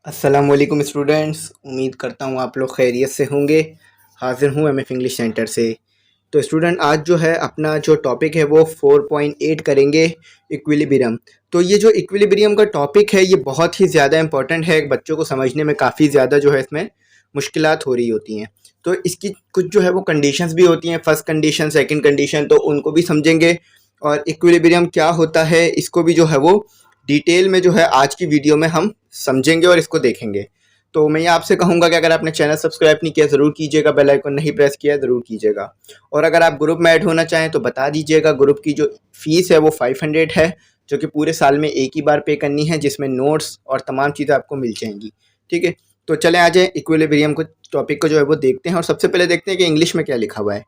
अस्सलाम वालेकुम स्टूडेंट्स, उम्मीद करता हूँ आप लोग खैरियत से होंगे। हाज़िर हूँ एमएफ इंग्लिश सेंटर से। तो स्टूडेंट आज जो है अपना जो टॉपिक है वो 4.8 करेंगे, इक्विलिब्रियम। तो ये जो इक्विलिब्रियम का टॉपिक है ये बहुत ही ज़्यादा इंपॉर्टेंट है, बच्चों को समझने में काफ़ी ज़्यादा जो है इसमें मुश्किलात हो रही होती हैं। तो इसकी कुछ जो है वो कंडीशंस भी होती हैं, फर्स्ट कंडीशन, सेकंड कंडीशन, तो उनको भी समझेंगे। और इक्विलिब्रियम क्या होता है इसको भी जो है वो डिटेल में जो है आज की वीडियो में हम समझेंगे और इसको देखेंगे। तो मैं ये आपसे कहूँगा कि अगर आपने चैनल सब्सक्राइब नहीं किया ज़रूर कीजिएगा, बेल आइकन नहीं प्रेस किया ज़रूर कीजिएगा। और अगर आप ग्रुप में ऐड होना चाहें तो बता दीजिएगा। ग्रुप की जो फ़ीस है वो 500 है, जो कि पूरे साल में एक ही बार पे करनी है, जिसमें नोट्स और तमाम चीज़ें आपको मिल जाएंगी। ठीक है, तो चलें आ जाए इक्विलिब्रियम को टॉपिक को जो है वो देखते हैं। और सबसे पहले देखते हैं कि इंग्लिश में क्या लिखा हुआ है।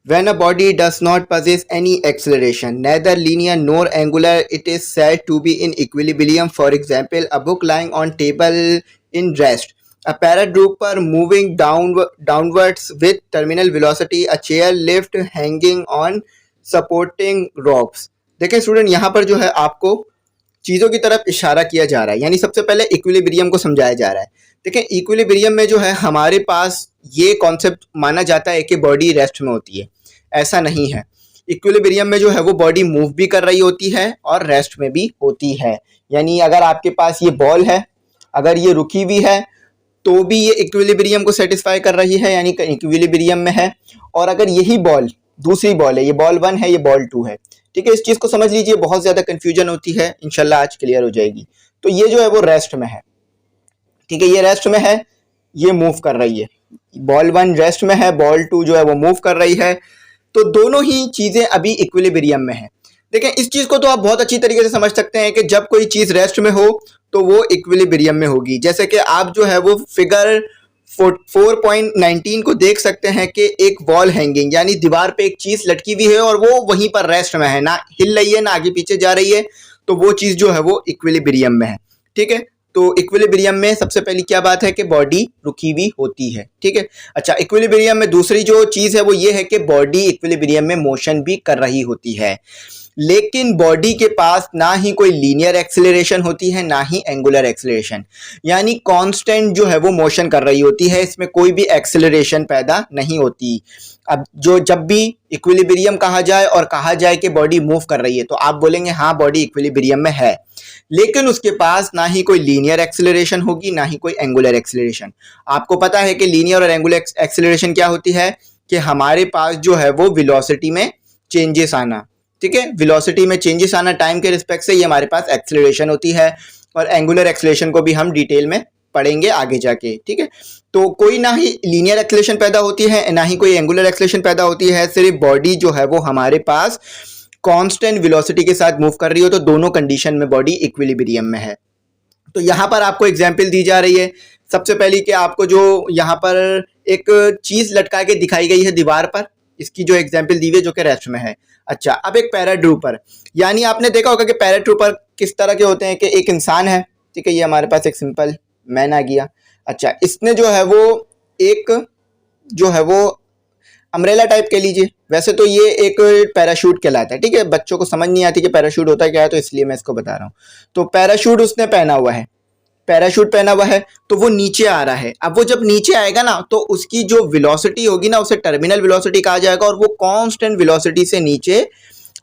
When a body does not possess any acceleration, neither linear nor angular, it is said to be in equilibrium. For example, a book lying on table in rest, a paratrooper moving downwards with terminal velocity, a chair lift hanging on supporting ropes. देखें student, यहाँ पर जो है आपको चीज़ों की तरफ इशारा किया जा रहा है, यानी सबसे पहले इक्विलिब्रियम को समझाया जा रहा है। देखें, इक्विलिब्रियम में जो है हमारे पास ये कॉन्सेप्ट माना जाता है कि बॉडी रेस्ट में होती है। ऐसा नहीं है। इक्विलिब्रियम में जो है वो बॉडी मूव भी कर रही होती है और रेस्ट में भी होती है। यानी अगर आपके पास ये बॉल है, अगर ये रुकी हुई है तो भी ये इक्विलिब्रियम को सेटिस्फाई कर रही है, यानी इक्विलिब्रियम में है। और अगर यही बॉल दूसरी बॉल है, ये बॉल 1 है, ये बॉल 2 है, ठीक है, इस चीज़ को समझ लीजिए। बहुत ज़्यादा कन्फ्यूजन होती है, इंशाल्लाह आज क्लियर हो जाएगी। तो ये जो है वो रेस्ट में है, ठीक है, ये रेस्ट में है, ये मूव कर रही है। बॉल 1 रेस्ट में है, बॉल 2 जो है वो मूव कर रही है। तो दोनों ही चीज़ें अभी इक्विलिब्रियम में है। देखें, इस चीज़ को तो आप बहुत अच्छी तरीके से समझ सकते हैं कि जब कोई चीज़ रेस्ट में हो तो वो इक्विलिब्रियम में होगी। जैसे कि आप जो है वो फिगर 4.19 को देख सकते हैं कि एक वॉल हैंगिंग, यानी दीवार पे एक चीज़ लटकी हुई है और वो वहीं पर रेस्ट में है, ना हिल रही है ना आगे पीछे जा रही है। तो वो चीज़ जो है वो इक्विलिब्रियम में है। ठीक है, तो इक्विलिब्रियम में सबसे पहली क्या बात है कि बॉडी रुकी हुई होती है। ठीक है, अच्छा, इक्विलिब्रियम में दूसरी जो चीज़ है वो ये है कि बॉडी इक्विलिब्रियम में मोशन भी कर रही होती है, लेकिन बॉडी के पास ना ही कोई लीनियर एक्सेलरेशन होती है ना ही एंगुलर एक्सेलरेशन, यानी कांस्टेंट जो है वो मोशन कर रही होती है, इसमें कोई भी एक्सेलरेशन पैदा नहीं होती। अब जो जब भी इक्विलिब्रियम कहा जाए और कहा जाए कि बॉडी मूव कर रही है तो आप बोलेंगे हाँ बॉडी इक्विलिब्रियम में है, लेकिन उसके पास ना ही कोई लीनियर एक्सेलरेशन होगी ना ही कोई एंगुलर एक्सेलरेशन। आपको पता है कि लीनियर और एंगुलर एक्सेलरेशन क्या होती है कि हमारे पास जो है वो वेलोसिटी में चेंजेस आना, ठीक है, वेलोसिटी में चेंजेस आना टाइम के रिस्पेक्ट से, ये हमारे पास एक्सेलरेशन होती है। और एंगुलर एक्सेलरेशन को भी हम डिटेल में पढ़ेंगे आगे जाके। ठीक है, तो कोई ना ही लीनियर एक्सेलरेशन पैदा होती है ना ही कोई एंगुलर एक्सेलरेशन पैदा होती है, सिर्फ बॉडी जो है वो हमारे पास कांस्टेंट वेलोसिटी के साथ मूव कर रही हो, तो दोनों कंडीशन में बॉडी इक्विलिब्रियम में है। तो यहाँ पर आपको एग्जाम्पल दी जा रही है। सबसे पहली कि आपको जो यहाँ पर एक चीज़ लटका के दिखाई गई है दीवार पर, इसकी जो एग्जाम्पल दी हुई है जो कि रेस्ट में है। अच्छा, अब एक पैराट्रूपर, यानी आपने देखा होगा कि पैराट्रूपर किस तरह के होते हैं कि एक इंसान है, ठीक है, ये हमारे पास एक सिंपल मैन आ गया। अच्छा, इसने जो है वो एक जो है वो अम्ब्रेला टाइप कह लीजिए, वैसे तो ये एक पैराशूट कहलाता है। ठीक है, बच्चों को समझ नहीं आती कि पैराशूट होता है क्या है, तो इसलिए मैं इसको बता रहा हूँ। तो पैराशूट उसने पहना हुआ है, पैराशूट पहना हुआ है, तो वो नीचे आ रहा है। अब वो जब नीचे आएगा ना तो उसकी जो वेलोसिटी होगी ना उसे टर्मिनल वेलोसिटी कहा जाएगा, और वो कांस्टेंट वेलोसिटी से नीचे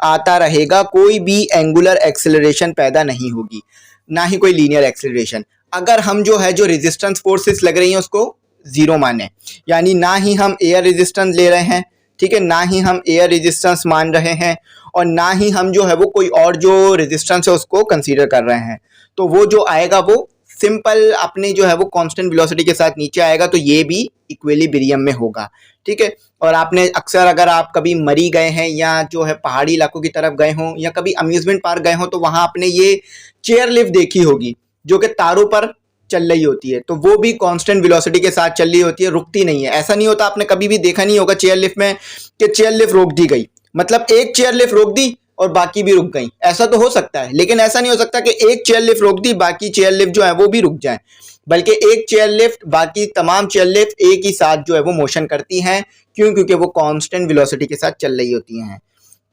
आता रहेगा, कोई भी एंगुलर एक्सेलरेशन पैदा नहीं होगी ना ही कोई लीनियर एक्सेलरेशन। अगर हम जो है जो रेजिस्टेंस फोर्सेस लग रही हैं उसको जीरो माने, यानी ना ही हम एयर रेजिस्टेंस ले रहे हैं, ठीक है, ना ही हम एयर रेजिस्टेंस मान रहे हैं और ना ही हम जो है वो कोई और जो रेजिस्टेंस है उसको कंसीडर कर रहे हैं, तो वो जो आएगा वो सिंपल अपनी जो है वो कांस्टेंट वेलोसिटी के साथ नीचे आएगा, तो ये भी इक्विलिब्रियम में होगा। ठीक है, और आपने अक्सर अगर आप कभी मरी गए हैं या जो है पहाड़ी इलाकों की तरफ गए हों या कभी अम्यूजमेंट पार्क गए हों तो वहां आपने ये चेयर लिफ्ट देखी होगी जो कि तारों पर चल रही होती है, तो वो भी कांस्टेंट वेलोसिटी के साथ चल रही होती है, रुकती नहीं है। ऐसा नहीं होता, आपने कभी भी देखा नहीं होगा चेयर लिफ्ट में कि चेयर लिफ्ट रोक दी गई, मतलब एक चेयर लिफ्ट रोक दी और बाकी भी रुक गई। ऐसा तो हो सकता है, लेकिन ऐसा नहीं हो सकता कि एक चेयर लिफ्ट रोक दी बाकी चेयर लिफ्ट जो है वो भी रुक जाए, बल्कि एक चेयर लिफ्ट बाकी तमाम चेयर लिफ्ट एक ही साथ जो है वो मोशन करती हैं। क्यों? क्योंकि वो कांस्टेंट वेलोसिटी के साथ चल रही होती हैं।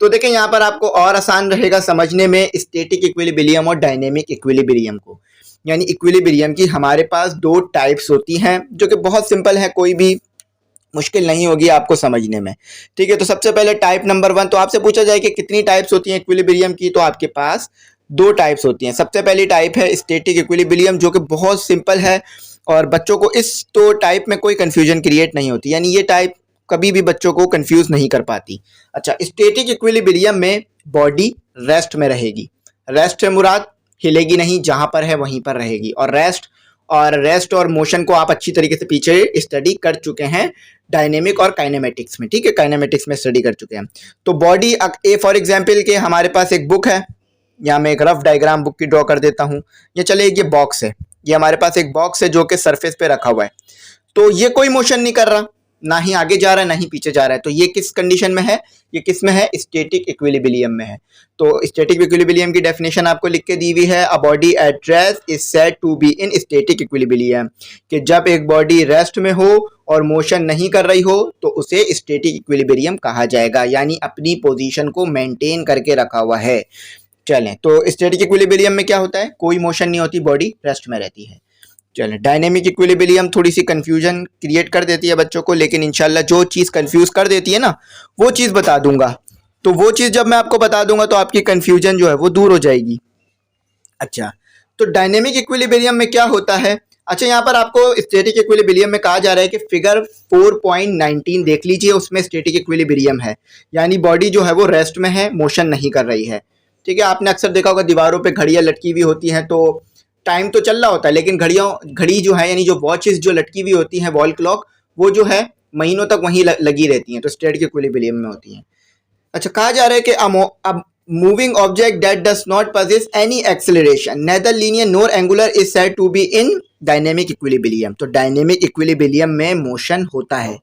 तो देखें, यहाँ पर आपको और आसान रहेगा समझने में स्टैटिक इक्विलिब्रियम और डायनेमिक इक्विलिब्रियम को। यानी इक्विलिब्रियम की हमारे पास दो टाइप्स होती हैं, जो कि बहुत सिंपल है, कोई भी मुश्किल नहीं होगी आपको समझने में। ठीक है, तो सबसे पहले टाइप नंबर 1, तो आपसे पूछा जाए कि कितनी टाइप्स होती हैं इक्विलिब्रियम की, तो आपके पास दो टाइप्स होती हैं। सबसे पहली टाइप है स्टैटिक इक्विलिब्रियम, जो कि बहुत सिंपल है और बच्चों को इस तो टाइप में कोई कंफ्यूजन क्रिएट नहीं होती, यानी ये टाइप कभी भी बच्चों को कंफ्यूज नहीं कर पाती। अच्छा, स्टैटिक इक्विलिब्रियम में बॉडी रेस्ट में रहेगी। रेस्ट से मुराद हिलेगी नहीं, जहां पर है वहीं पर रहेगी। और रेस्ट और मोशन को आप अच्छी तरीके से पीछे स्टडी कर चुके हैं डायनेमिक और काइनेमेटिक्स में। ठीक है, काइनेमेटिक्स में स्टडी कर चुके हैं। तो बॉडी ए फॉर एग्जांपल के हमारे पास एक बुक है, यहाँ मैं एक रफ डायग्राम बुक की ड्रॉ कर देता हूँ। ये चले, ये बॉक्स है, ये हमारे पास एक बॉक्स है जो कि सरफेस पे रखा हुआ है। तो ये कोई मोशन नहीं कर रहा, ना ही आगे जा रहा है ना ही पीछे जा रहा है। तो ये किस कंडीशन में है? ये किस में है? स्टैटिक इक्विलिब्रियम में है। तो स्टैटिक इक्विलिब्रियम की डेफिनेशन आपको लिख के दी हुई है। A body at rest is said to be in static equilibrium, कि जब एक बॉडी रेस्ट में हो और मोशन नहीं कर रही हो तो उसे स्टैटिक इक्विलिब्रियम कहा जाएगा, यानी अपनी पोजीशन को मेंटेन करके रखा हुआ है। चलें, तो स्टैटिक इक्विलिब्रियम में क्या होता है? कोई मोशन नहीं होती, बॉडी रेस्ट में रहती है। चलें, डायनेमिक इक्विलिब्रियम थोड़ी सी कंफ्यूजन क्रिएट कर देती है बच्चों को, लेकिन इंशाल्लाह जो चीज़ कंफ्यूज कर देती है ना, वो चीज़ बता दूंगा। तो वो चीज़ जब मैं आपको बता दूंगा तो आपकी कंफ्यूजन जो है वो दूर हो जाएगी। अच्छा, तो डायनेमिक इक्विलिब्रियम में क्या होता है? अच्छा, यहाँ पर आपको स्टैटिक इक्विलिब्रियम में कहा जा रहा है कि फिगर 4.19 देख लीजिए, उसमें स्टैटिक इक्विलिब्रियम है, यानी बॉडी जो है वो रेस्ट में है, मोशन नहीं कर रही है। ठीक है, आपने अक्सर देखा होगा दीवारों पे घड़ियां लटकी हुई होती हैं, तो टाइम तो चल रहा होता है, लेकिन घड़ी जो है, यानी जो वॉचेस जो लटकी हुई होती हैं, वॉल क्लॉक, वो जो है महीनों तक वहीं लगी रहती हैं, तो स्टैटिक इक्विलिब्रियम में होती हैं। अच्छा, कहा जा रहा है कि अब moving object that does not possess any acceleration neither linear nor angular is said to be in dynamic equilibrium. तो डायनेमिक इक्विलिब्रियम में मोशन होता है।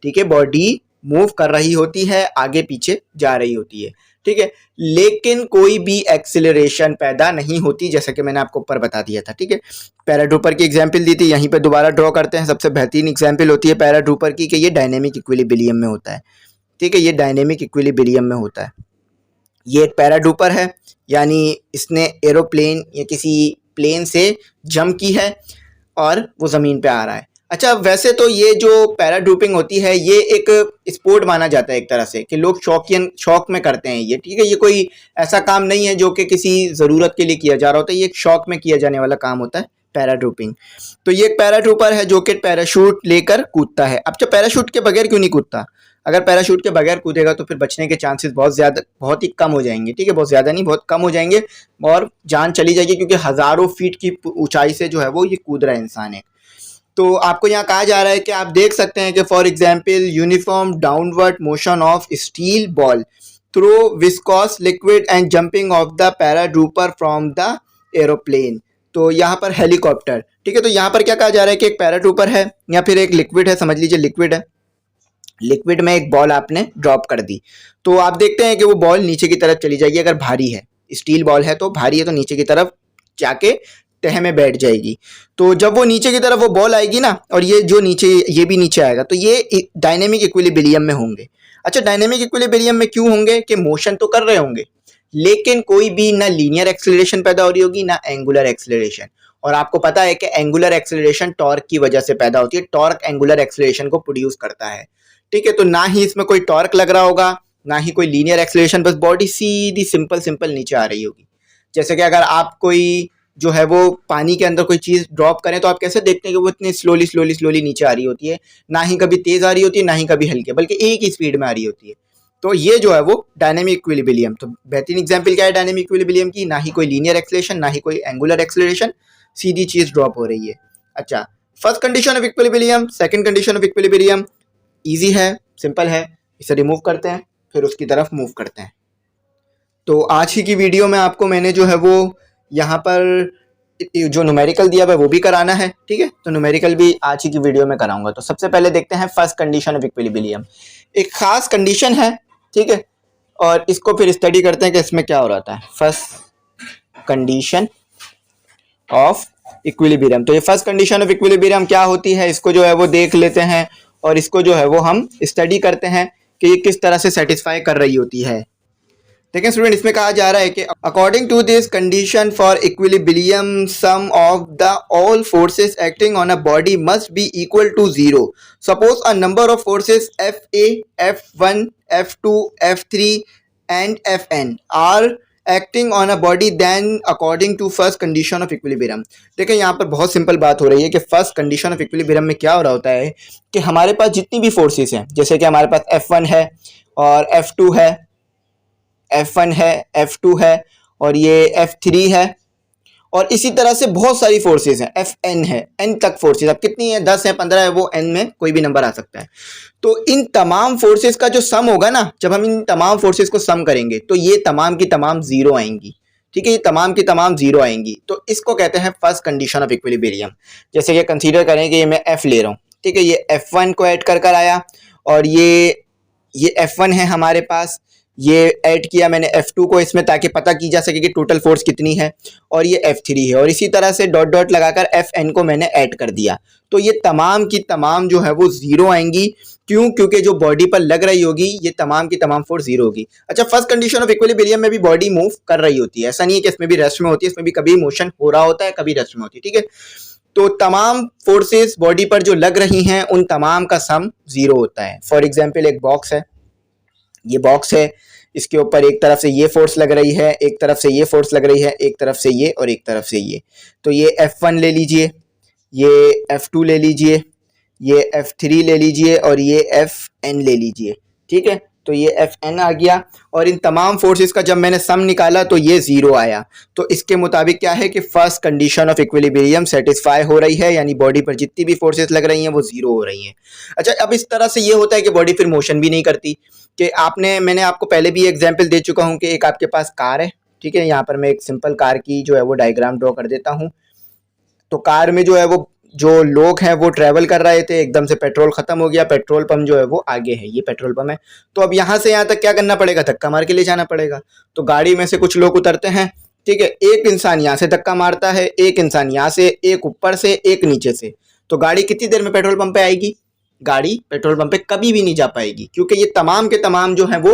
ठीक है, बॉडी मूव कर रही होती है, आगे पीछे जा रही होती है। ठीक है, लेकिन कोई भी एक्सेलरेशन पैदा नहीं होती, जैसा कि मैंने आपको ऊपर बता दिया था। ठीक है, पैराड्रूपर की एग्जांपल दी थी, यहीं पे दोबारा ड्रॉ करते हैं। सबसे बेहतरीन एग्जांपल होती है पैराड्रूपर की, कि ये डायनेमिक इक्विलिब्रियम में होता है। ठीक है, ये डायनेमिक इक्विलिब्रियम में होता है। ये एक पैराड्रूपर है, यानी इसने एरोप्लेन या किसी प्लेन से जंप की है और वो ज़मीन पे आ रहा है। अच्छा, वैसे तो ये जो पैराड्रूपिंग होती है ये एक स्पोर्ट माना जाता है एक तरह से, कि लोग शौक में करते हैं ये। ठीक है, ये कोई ऐसा काम नहीं है जो कि किसी ज़रूरत के लिए किया जा रहा होता है, ये एक शौक में किया जाने वाला काम होता है पैराड्रूपिंग। तो ये एक पैराट्रूपर है जो कि पैराशूट लेकर कूदता है। अब जो पैराशूट के बगैर क्यों नहीं कूदता? अगर पैराशूट के बगैर कूदेगा तो फिर बचने के चांसेस बहुत ही कम हो जाएंगे। ठीक है, बहुत ज़्यादा नहीं, बहुत कम हो जाएंगे और जान चली जाएगी, क्योंकि हज़ारों फीट की ऊंचाई से जो है वो ये कूद रहा है इंसान है। तो आपको यहाँ कहा जा रहा है कि आप देख सकते हैं कि for example uniform downward motion of steel ball through viscous liquid and jumping of the paratrooper from the aeroplane. तो यहाँ पर हेलीकॉप्टर। ठीक है, तो यहाँ पर क्या कहा जा रहा है कि एक पैराट्रूपर है या फिर एक लिक्विड है, समझ लीजिए लिक्विड है। लिक्विड में एक बॉल आपने ड्रॉप कर दी, तो आप देखते हैं कि वो बॉल नीचे की तरफ चली जाएगी। अगर भारी है, स्टील बॉल है तो भारी है, तो नीचे की तरफ जाके तह में बैठ जाएगी। तो जब वो नीचे की तरफ वो बॉल आएगी ना, और ये जो नीचे, ये भी नीचे आएगा, तो ये डायनेमिक इक्विलिब्रियम में होंगे। अच्छा, डायनेमिक इक्विलिब्रियम में क्यों होंगे? कि मोशन तो कर रहे होंगे, लेकिन कोई भी ना लीनियर एक्सेलरेशन पैदा हो रही होगी ना एंगुलर एक्सेलरेशन। और आपको पता है कि एंगुलर एक्सेलरेशन टॉर्क की वजह से पैदा होती है, टॉर्क एंगुलर एक्सेलरेशन को प्रोड्यूस करता है। ठीक है, तो ना ही इसमें कोई टॉर्क लग रहा होगा, ना ही कोई लीनियर एक्सेलरेशन, बस बॉडी सीधी सिंपल नीचे आ रही होगी। जैसे कि अगर आप कोई जो है वो पानी के अंदर कोई चीज़ ड्रॉप करें तो आप कैसे देखते हैं कि वो इतनी स्लोली नीचे आ रही होती है, ना ही कभी तेज़ आ रही होती है ना ही कभी हल्के, बल्कि एक ही स्पीड में आ रही होती है। तो ये जो है वो डायनेमिक इक्विलिब्रियम। तो बेहतरीन एग्जांपल क्या है डायनेमिक इक्विलिब्रियम की? ना ही कोई लीनियर एक्सेलरेशन ना ही कोई एंगुलर एक्सेलरेशन, सीधी चीज़ ड्रॉप हो रही है। अच्छा, first condition of equilibrium, second condition of equilibrium easy है, सिंपल है, इसे रिमूव करते हैं फिर उसकी तरफ मूव करते हैं। तो आज ही की वीडियो में आपको मैंने जो है वो यहाँ पर जो न्यूमेरिकल दिया हुआ है वो भी कराना है। ठीक है, तो न्यूमेरिकल भी आज ही की वीडियो में कराऊंगा। तो सबसे पहले देखते हैं फर्स्ट कंडीशन ऑफ इक्विलिब्रियम। एक खास कंडीशन है, ठीक है, और इसको फिर स्टडी करते हैं कि इसमें क्या हो रहा है। First condition of equilibrium. तो ये फर्स्ट कंडीशन ऑफ इक्विलिब्रियम क्या होती है, इसको जो है वो देख लेते हैं और इसको जो है वो हम स्टडी करते हैं कि ये किस तरह से सेटिस्फाई कर रही होती है। देखिए स्टूडेंट, इसमें कहा जा रहा है कि according to this condition for equilibrium sum of the all forces acting on a body must be equal to zero. Suppose a number of forces Fa, F1, F2, F3 and Fn are acting on a body then according to first condition of equilibrium. देखिए यहाँ पर बहुत simple बात हो रही है कि first condition of equilibrium में क्या हो रहा होता है कि हमारे पास जितनी भी फोर्सेस हैं, जैसे कि हमारे पास F1 है और F2 है, F1 है, F2 है और ये F3 है, और इसी तरह से बहुत सारी फोर्सेस हैं, Fn है, n तक फोर्सेस। अब कितनी है, 10 है, 15 है, वो n में कोई भी नंबर आ सकता है। तो इन तमाम फोर्सेस का जो सम होगा ना, जब हम इन तमाम फोर्सेस को सम करेंगे तो ये तमाम की तमाम जीरो आएंगी। ठीक है, ये तमाम की तमाम जीरो आएंगी, तो इसको कहते हैं फर्स्ट कंडीशन ऑफ इक्विलिब्रियम। जैसे कि कंसीडर करें कि ये मैं F ले रहा हूँ, ठीक है, ये F1 को ऐड कर आया और ये F1 है हमारे पास, ये ऐड किया मैंने F2 को इसमें ताकि पता की जा सके कि टोटल फोर्स कितनी है, और ये F3 है, और इसी तरह से डॉट डॉट लगाकर Fn को मैंने ऐड कर दिया। तो ये तमाम की तमाम जो है वो जीरो आएंगी। क्यों? क्योंकि जो बॉडी पर लग रही होगी ये तमाम की तमाम फोर्स जीरो होगी। अच्छा, फर्स्ट कंडीशन ऑफ इक्विलिब्रियम में भी बॉडी मूव कर रही होती है, ऐसा नहीं है कि इसमें भी रेस्ट में होती है, इसमें भी कभी मोशन हो रहा होता है, कभी रेस्ट में होती है। ठीक है, तो तमाम फोर्सेस बॉडी पर जो लग रही हैं उन तमाम का सम जीरो होता है। फॉर एग्जाम्पल एक बॉक्स है, ये बॉक्स है, इसके ऊपर एक तरफ से ये फोर्स लग रही है, एक तरफ से ये फोर्स लग रही है, एक तरफ से ये और एक तरफ से ये। तो ये F1 ले लीजिए, ये F2 ले लीजिए, ये F3 ले लीजिए और ये Fn ले लीजिए। ठीक है, तो ये Fn आ गया, और इन तमाम फोर्सेस का जब मैंने सम निकाला तो ये जीरो आया। तो इसके मुताबिक क्या है कि first condition of equilibrium satisfy हो रही है, यानी बॉडी पर जितनी भी फोर्सेस लग रही हैं वो जीरो हो रही हैं। अच्छा, अब इस तरह से ये होता है कि बॉडी फिर मोशन भी नहीं करती। कि मैंने आपको पहले भी एग्जाम्पल दे चुका हूँ कि एक आपके पास कार है, ठीक है, यहाँ पर मैं एक सिंपल कार की जो है वो डायग्राम ड्रॉ कर देता हूँ। तो कार में जो है वो जो लोग हैं वो ट्रैवल कर रहे थे, एकदम से पेट्रोल खत्म हो गया, पेट्रोल पंप जो है वो आगे है, ये पेट्रोल पंप है। तो अब यहाँ से यहाँ तक क्या करना पड़ेगा, धक्का मार के ले जाना पड़ेगा। तो गाड़ी में से कुछ लोग उतरते हैं, ठीक है, एक इंसान यहाँ से धक्का मारता है, एक इंसान यहाँ से, एक ऊपर से, एक नीचे से। तो गाड़ी कितनी देर में पेट्रोल पंप पे आएगी? गाड़ी पेट्रोल पंप पे कभी भी नहीं जा पाएगी, क्योंकि ये तमाम के तमाम जो है वो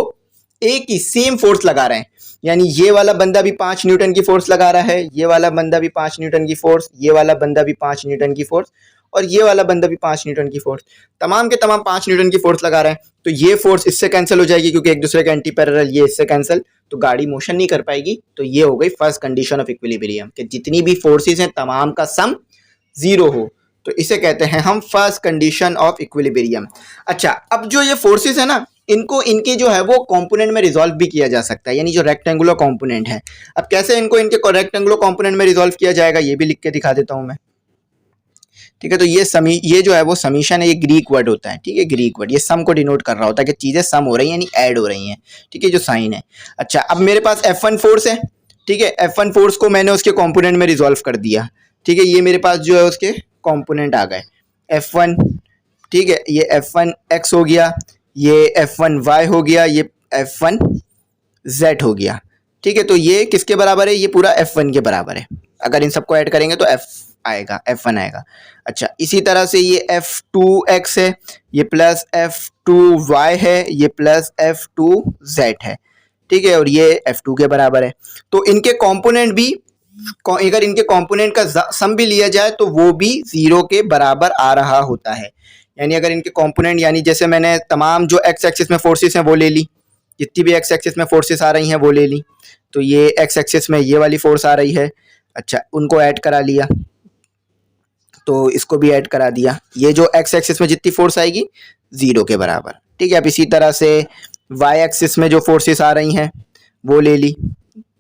एक ही सेम फोर्स लगा रहे हैं। यानी ये वाला बंदा भी 5 न्यूटन की फोर्स लगा रहा है, ये वाला बंदा भी 5 न्यूटन की फोर्स, ये वाला बंदा भी 5 न्यूटन की फोर्स, और ये वाला बंदा भी 5 न्यूटन की फोर्स, तमाम के तमाम 5 न्यूटन की फोर्स लगा रहे हैं। तो ये फोर्स इससे कैंसिल हो जाएगी क्योंकि एक दूसरे के एंटी पैरेलल, ये इससे कैंसिल, तो गाड़ी मोशन नहीं कर पाएगी। तो ये हो गई फर्स्ट कंडीशन ऑफ इक्विलिब्रियम कि जितनी भी फोर्सेस हैं तमाम का सम जीरो हो। तो इसे कहते हैं हम फर्स्ट कंडीशन ऑफ इक्विलिब्रियम। अच्छा, अब जो ये फोर्सेस है ना, इनको इनके जो है वो कंपोनेंट में रिजॉल्व भी किया जा सकता है, यानी जो रेक्टेंगुलर कंपोनेंट है। अब कैसे इनको इनके रेक्टेंगुलर कंपोनेंट में रिजॉल्व किया जाएगा ये भी लिख के दिखा देता हूं मैं। ठीक है, तो ये जो है वो समीशन है, ये ग्रीक वर्ड होता है। ठीक है, ग्रीक वर्ड ये सम को डिनोट कर रहा होता है कि चीजें सम हो रही हैं यानी ऐड हो रही हैं। ठीक है, जो साइन है। अच्छा, अब मेरे पास F1 फोर्स है, ठीक है, F1 फोर्स को मैंने उसके कंपोनेंट में रिजॉल्व कर दिया। ठीक है, ये मेरे पास जो है उसके कंपोनेंट आ गए F1। ठीक है, ये F1 x हो गया, ये F1 y हो गया, ये F1 z हो गया। ठीक है, तो ये किसके बराबर है? ये पूरा F1 के बराबर है। अगर इन सबको ऐड करेंगे तो F1 आएगा। अच्छा, इसी तरह से ये F2x है, ये प्लस F2y है, ये प्लस F2z है। ठीक है, और ये F2 के बराबर है। तो इनके कंपोनेंट भी, अगर इनके कंपोनेंट का सम भी लिया जाए तो वो भी जीरो के बराबर आ रहा होता है। यानी अगर इनके कंपोनेंट, यानी जैसे मैंने तमाम जो एक्स एक्सिस में फोर्सेस हैं वो ले ली, जितनी भी एक्स एक्सिस में फोर्सेस आ रही हैं वो ले ली। तो ये एक्स एक्सिस में ये वाली फोर्स आ रही है, अच्छा, उनको ऐड करा लिया, तो इसको भी ऐड करा दिया। ये जो एक्स एक्सिस में जितनी फोर्स आएगी जीरो के बराबर। ठीक है, अब इसी तरह से वाई एक्सिस में जो फोर्सेस आ रही हैं वो ले ली।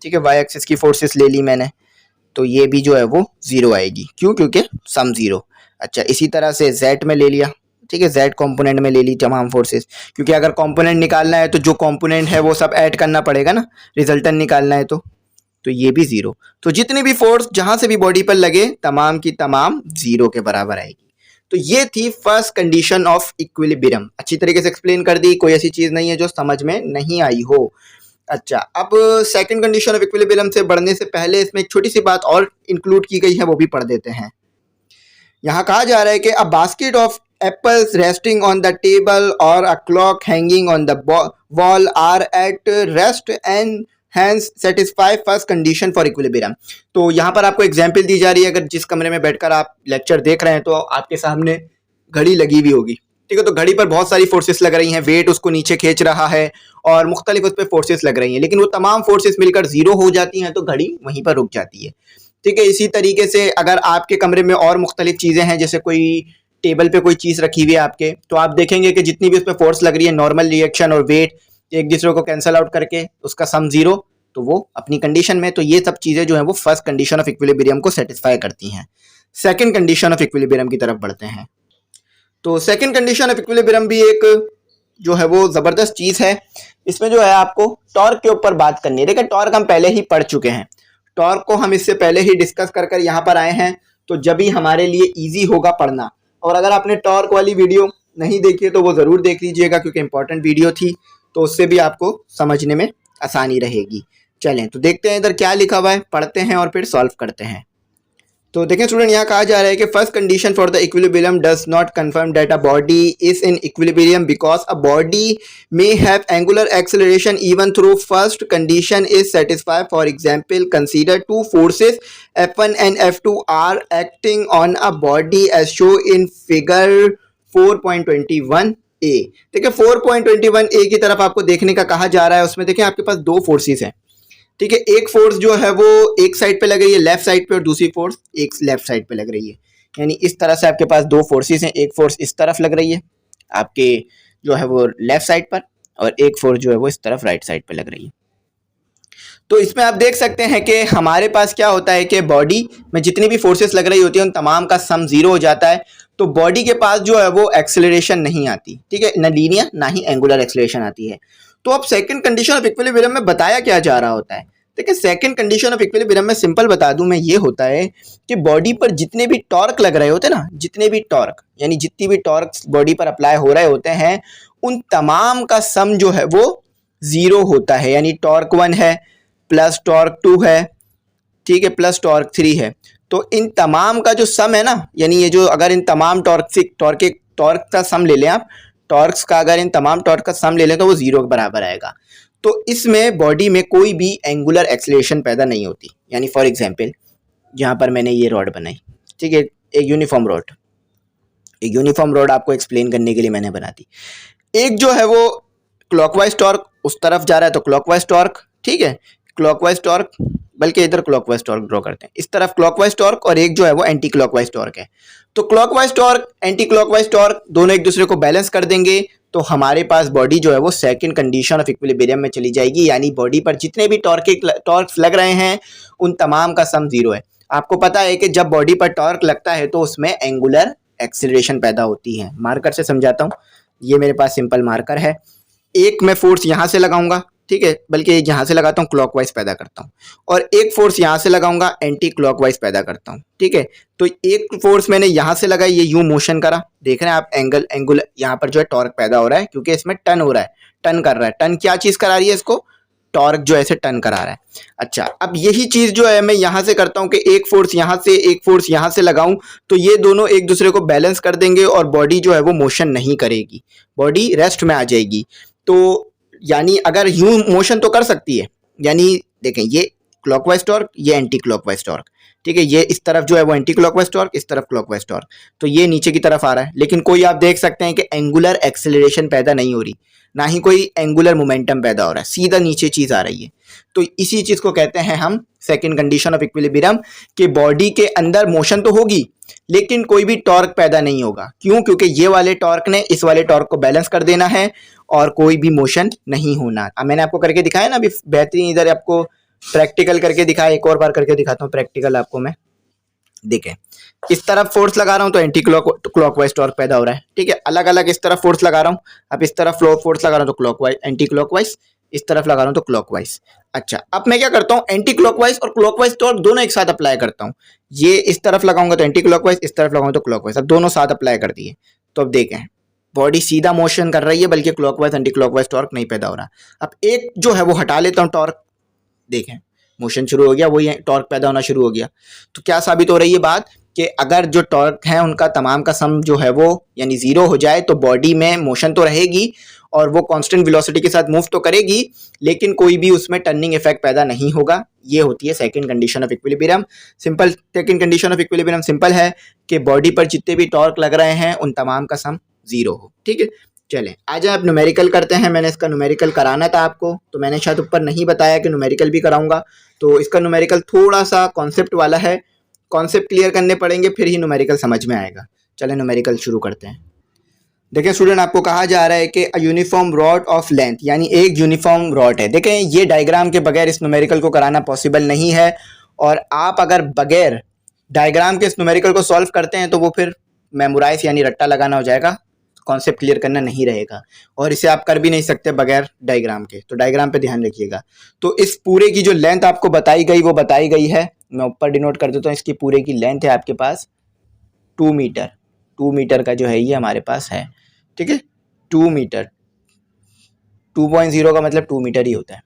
ठीक है, वाई एक्सिस की फोर्सेस ले ली मैंने, तो ये भी जो है वो जीरो आएगी। क्यों? क्योंकि सम जीरो। अच्छा, इसी तरह से जेड में ले लिया। ठीक है, जेड कंपोनेंट में ले ली तमाम फोर्सेस, क्योंकि अगर कंपोनेंट निकालना है तो जो कंपोनेंट है वो सब ऐड करना पड़ेगा ना, रिजल्टेंट निकालना है तो ये भी जीरो। तो जितनी भी फोर्स जहां से भी बॉडी पर लगे तमाम की तमाम जीरो के बराबर आएगी। तो ये थी फर्स्ट कंडीशन ऑफ इक्विलिब्रियम। अच्छी तरीके से एक्सप्लेन कर दी, कोई ऐसी चीज नहीं है जो समझ में नहीं आई हो। अच्छा, अब सेकंड कंडीशन ऑफ इक्विलिब्रियम से बढ़ने से पहले इसमें एक छोटी सी बात और इंक्लूड की गई है, वो भी पढ़ देते हैं। यहाँ कहा जा रहा है कि a basket of apples resting on the table or a clock hanging on the wall are at rest and hence satisfy first condition for equilibrium। तो यहाँ पर आपको एग्जाम्पल दी जा रही है, अगर जिस कमरे में बैठकर आप लेक्चर देख रहे हैं तो आपके सामने घड़ी लगी हुई होगी, ठीक है। तो घड़ी पर बहुत सारी फोर्सेस लग रही हैं, वेट उसको नीचे खींच रहा है और मुख्तलिफ उस पर फोर्सेस लग रही हैं, लेकिन वो तमाम फोर्सेस मिलकर जीरो हो जाती हैं तो घड़ी वहीं पर रुक जाती है, ठीक है। इसी तरीके से अगर आपके कमरे में और मुख्तलिफ चीज़ें हैं, जैसे कोई टेबल पे कोई चीज़ रखी हुई है आपके, तो आप देखेंगे कि जितनी भी उस पर फोर्स लग रही है, नॉर्मल रिएक्शन और वेट एक दूसरे को कैंसल आउट करके उसका सम जीरो, तो वो अपनी कंडीशन में, तो ये सब चीज़ें जो है वो फर्स्ट कंडीशन ऑफ इक्विलिब्रियम को सेटिस्फाई करती हैं। सेकंड कंडीशन ऑफ इक्विलिब्रियम की तरफ बढ़ते हैं। तो सेकंड कंडीशन ऑफ इक्विलिब्रियम भी एक जो है वो ज़बरदस्त चीज़ है। इसमें जो है आपको टॉर्क के ऊपर बात करनी है। देखिए टॉर्क हम पहले ही पढ़ चुके हैं, टॉर्क को हम इससे पहले ही डिस्कस कर कर यहाँ पर आए हैं, तो जब भी हमारे लिए ईजी होगा पढ़ना। और अगर आपने टॉर्क वाली वीडियो नहीं देखी है तो वो ज़रूर देख लीजिएगा, क्योंकि इंपॉर्टेंट वीडियो थी, तो उससे भी आपको समझने में आसानी रहेगी। चलें तो देखते हैं इधर क्या लिखा हुआ है, पढ़ते हैं और फिर सॉल्व करते हैं। तो देखें स्टूडेंट, यहाँ कहा जा रहा है कि first condition for the equilibrium does not confirm that a body is in equilibrium because a body may have angular acceleration even through first condition is satisfied. For example consider two forces F1 and F2 are acting on a body as show in figure 4.21a। देखिए 4.21a की तरफ आपको देखने का कहा जा रहा है। उसमें देखिए आपके पास दो फोर्सेस हैं, ठीक है। एक फोर्स जो है वो एक साइड पे लग रही है लेफ्ट साइड पे, और दूसरी फोर्स एक लेफ्ट साइड पे लग रही है। यानी इस तरह से आपके पास दो फोर्सेस हैं, एक फोर्स इस तरफ लग रही है आपके जो है वो लेफ्ट साइड पर, और एक फोर्स जो है वो इस तरफ राइट साइड पे लग रही है। तो इसमें आप देख सकते हैं कि हमारे पास क्या होता है कि बॉडी में जितनी भी फोर्सेस लग रही होती है उन तमाम का सम जीरो हो जाता है। तो बॉडी के पास जो है वो एक्सेलरेशन नहीं आती, ठीक है, ना लीनियर ना ही एंगुलर एक्सेलरेशन आती है। तो अब सेकंड कंडीशन ऑफ इक्विलिब्रियम में बताया क्या जा रहा होता है। देखिए सेकंड कंडीशन ऑफ इक्विलिब्रियम में सिंपल बता दूं मैं, ये होता है कि बॉडी पर जितने भी टॉर्क लग रहे होते हैं ना, जितने भी टॉर्क यानी जितनी भी टॉर्क बॉडी पर अप्लाई हो रहे होते हैं, उन तमाम का सम जो है वो जीरो होता है। यानी टॉर्क 1 है प्लस टॉर्क 2 है, ठीक है, प्लस टॉर्क 3 है। तो इन तमाम का जो सम है ना, यानी ये जो अगर इन तमाम टॉर्क का सम ले लें आप, टॉर्क्स का अगर इन तमाम टॉर्क का सम ले लें तो वो जीरो के बराबर आएगा। तो इसमें बॉडी में कोई भी एंगुलर एक्सेलरेशन पैदा नहीं होती। यानी फॉर एग्जांपल यहाँ पर मैंने ये रॉड बनाई, ठीक है, एक यूनिफॉर्म रॉड आपको एक्सप्लेन करने के लिए मैंने बना दी। एक जो है वो क्लॉकवाइज टॉर्क उस तरफ जा रहा है तो क्लॉकवाइज टॉर्क, ठीक है, क्लॉकवाइज टॉर्क, बल्कि इधर क्लॉकवाइज टॉर्क ड्रॉ करते हैं, इस तरफ क्लॉकवाइज टॉर्क, और एक जो है वो एंटी क्लॉकवाइज टॉर्क है। तो clockwise torque anti clockwise torque दोनों एक दूसरे को बैलेंस कर देंगे, तो हमारे पास बॉडी जो है वो सेकंड कंडीशन ऑफ इक्विलिब्रियम में चली जाएगी। यानी बॉडी पर जितने भी टॉर्क्स लग रहे हैं उन तमाम का सम जीरो है। आपको पता है कि जब बॉडी पर टॉर्क लगता है तो उसमें एंगुलर एक्सेलरेशन पैदा होती है। मार्कर से समझाता हूँ, ये मेरे पास सिंपल मार्कर है, एक मैं फोर्स यहाँ से लगाऊंगा, ठीक है, बल्कि यहाँ से लगाता हूँ क्लॉकवाइज पैदा करता हूँ, और एक फोर्स यहाँ से लगाऊंगा एंटी क्लॉकवाइज पैदा करता हूँ, ठीक है। तो एक फोर्स मैंने यहाँ से लगाई, ये यूं मोशन करा, देख रहे हैं आप एंगल यहाँ पर जो है टॉर्क पैदा हो रहा है, क्योंकि इसमें टर्न हो रहा है, टर्न कर रहा है। टर्न क्या चीज़ करा रही है इसको, टॉर्क जो है इसे टर्न करा रहा है। अच्छा, अब यही चीज़ जो है मैं यहाँ से करता हूँ कि एक फोर्स यहाँ से एक फोर्स यहाँ से लगाऊं, तो ये दोनों एक दूसरे को बैलेंस कर देंगे और बॉडी जो है वो मोशन नहीं करेगी, बॉडी रेस्ट में आ जाएगी। तो यानी अगर यूं मोशन तो कर सकती है, यानी देखें ये क्लॉकवाइज टॉर्क, ये एंटी क्लॉकवाइज टॉर्क, ठीक है, ये इस तरफ जो है वो एंटी क्लॉकवाइज टॉर्क, इस तरफ क्लॉकवाइज टॉर्क, तो ये नीचे की तरफ आ रहा है। लेकिन कोई आप देख सकते हैं कि एंगुलर एक्सेलरेशन पैदा नहीं हो रही, ना ही कोई एंगुलर मोमेंटम पैदा हो रहा है, सीधा नीचे चीज आ रही है। तो इसी चीज को कहते हैं हम सेकंड कंडीशन ऑफ इक्विलिब्रियम, कि बॉडी के अंदर मोशन तो होगी लेकिन कोई भी टॉर्क पैदा नहीं होगा। क्यों? क्योंकि ये वाले टॉर्क ने इस वाले टॉर्क को बैलेंस कर देना है और कोई भी मोशन नहीं होना। अब मैंने आपको करके दिखाया ना अभी बेहतरीन, इधर आपको प्रैक्टिकल करके दिखाया, एक और बार करके दिखाता हूँ प्रैक्टिकल आपको मैं। देखें इस तरफ फोर्स लगा रहा हूँ तो एंटी क्लॉकवाइज टॉर्क पैदा हो रहा है, ठीक है, अलग अलग इस तरफ फोर्स लगा रहा हूँ, अब इस तरफ फोर्स लगा रहा हूँ तो क्लॉकवाइज एंटी क्लॉकवाइज, इस तरफ लगा रहा हूँ तो क्लॉकवाइज। अच्छा, अब मैं क्या करता हूँ, एंटी क्लॉकवाइज और क्लॉकवाइज टॉर्क दोनों एक साथ अप्लाई करता हूँ। ये इस तरफ लगाऊंगा तो एंटी क्लॉकवाइज, इस तरफ लगाऊंगा तो क्लॉकवाइज, अब दोनों साथ अप्लाई कर दिए। तो अब देखें बॉडी सीधा मोशन कर रही है, बल्कि क्लॉकवाइज एंटी क्लॉकवाइज टॉर्क नहीं पैदा हो रहा। अब एक जो है वो हटा लेता हूँ टॉर्क, देखें मोशन शुरू हो गया, वही टॉर्क पैदा होना शुरू हो गया। तो क्या साबित हो रही है बात कि अगर जो टॉर्क है उनका तमाम का सम जो है वो यानी जीरो हो जाए तो बॉडी में मोशन तो रहेगी और वो कांस्टेंट वेलोसिटी के साथ मूव तो करेगी, लेकिन कोई भी उसमें टर्निंग इफेक्ट पैदा नहीं होगा। ये होती है second condition of equilibrium. Simple second condition of equilibrium simple है कि बॉडी पर जितने भी टॉर्क लग रहे हैं उन तमाम का सम जीरो हो। ठीक है, चलें आज आप न्यूमेरिकल करते हैं। मैंने इसका न्यूमेरिकल कराना था आपको, तो मैंने शायद ऊपर नहीं बताया कि न्यूमेरिकल भी कराऊंगा। तो इसका न्यूमेरिकल थोड़ा सा कॉन्सेप्ट वाला है, कॉन्सेप्ट क्लियर करने पड़ेंगे फिर ही न्यूमेरिकल समझ में आएगा। चलें न्यूमेरिकल शुरू करते हैं। देखिए स्टूडेंट, आपको कहा जा रहा है कि a uniform rod of length, यानी एक यूनिफॉर्म रॉड है। देखें ये डायग्राम के बगैर इस न्यूमेरिकल को कराना पॉसिबल नहीं है, और आप अगर बगैर डायग्राम के इस न्यूमेरिकल को सॉल्व करते हैं तो वो फिर मेमोराइज यानी रट्टा लगाना हो जाएगा, कॉन्सेप्ट क्लियर करना नहीं रहेगा, और इसे आप कर भी नहीं सकते बगैर डायग्राम के। तो डायग्राम पे ध्यान रखिएगा। तो इस पूरे की जो लेंथ आपको बताई गई वो बताई गई है, मैं ऊपर डिनोट कर देता हूँ। इसकी पूरे की लेंथ है आपके पास 2 मीटर। 2 मीटर का जो है ये हमारे पास है। ठीक है, 2 मीटर, 2.0 का मतलब 2 मीटर ही होता है।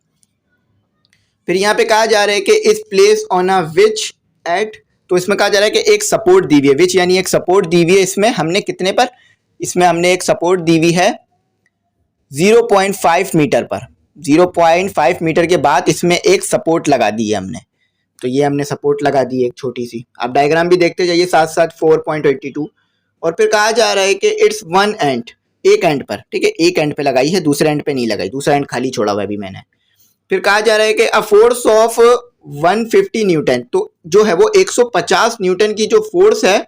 फिर यहाँ पे कहा जा रहा है कि इस place on a which at, तो इसमें कहा जा रहा है कि एक सपोर्ट दी हुई है, विच यानी एक सपोर्ट दी हुई है। इसमें हमने कितने पर, इसमें हमने एक सपोर्ट दी हुई है 0.5 मीटर पर। 0.5 मीटर के बाद इसमें एक सपोर्ट लगा दी है हमने। तो ये हमने सपोर्ट लगा दी है एक छोटी सी, आप डायग्राम भी देखते जाइए साथ साथ। 4.82, और फिर कहा जा रहा है कि इट्स वन एंड, एक एंड पर। ठीक है, एक एंड पे लगाई है, दूसरे एंड पे नहीं लगाई, दूसरा एंड खाली छोड़ा हुआ है अभी मैंने। फिर कहा जा रहा है कि अ फोर्स ऑफ 150 न्यूटन, तो जो है वो 150 न्यूटन की जो फोर्स है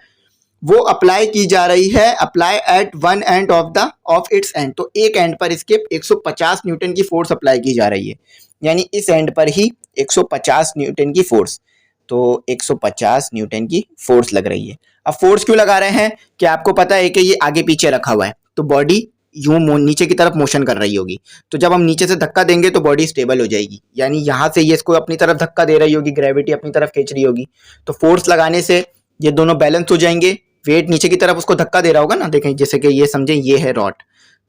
वो अप्लाई की जा रही है, apply eight one end of its and. तो एक एंड पर इसके 150 न्यूटन की फोर्स अप्लाई की जा रही है, यानी इस एंड पर ही 150 न्यूटन की फोर्स। तो 150 न्यूटन की फोर्स लग रही है। अब फोर्स क्यों लगा रहे हैं कि आपको पता है कि ये आगे पीछे रखा हुआ है, तो बॉडी यूं नीचे की तरफ मोशन कर रही होगी। तो जब हम नीचे से धक्का देंगे तो बॉडी स्टेबल हो जाएगी, यानी यहाँ से ये इसको अपनी तरफ धक्का दे रही होगी, ग्रेविटी अपनी तरफ खींच रही होगी। तो फोर्स लगाने से ये दोनों बैलेंस हो जाएंगे। वेट नीचे की तरफ उसको धक्का दे रहा होगा ना, देखें जैसे कि ये समझें ये है रॉड,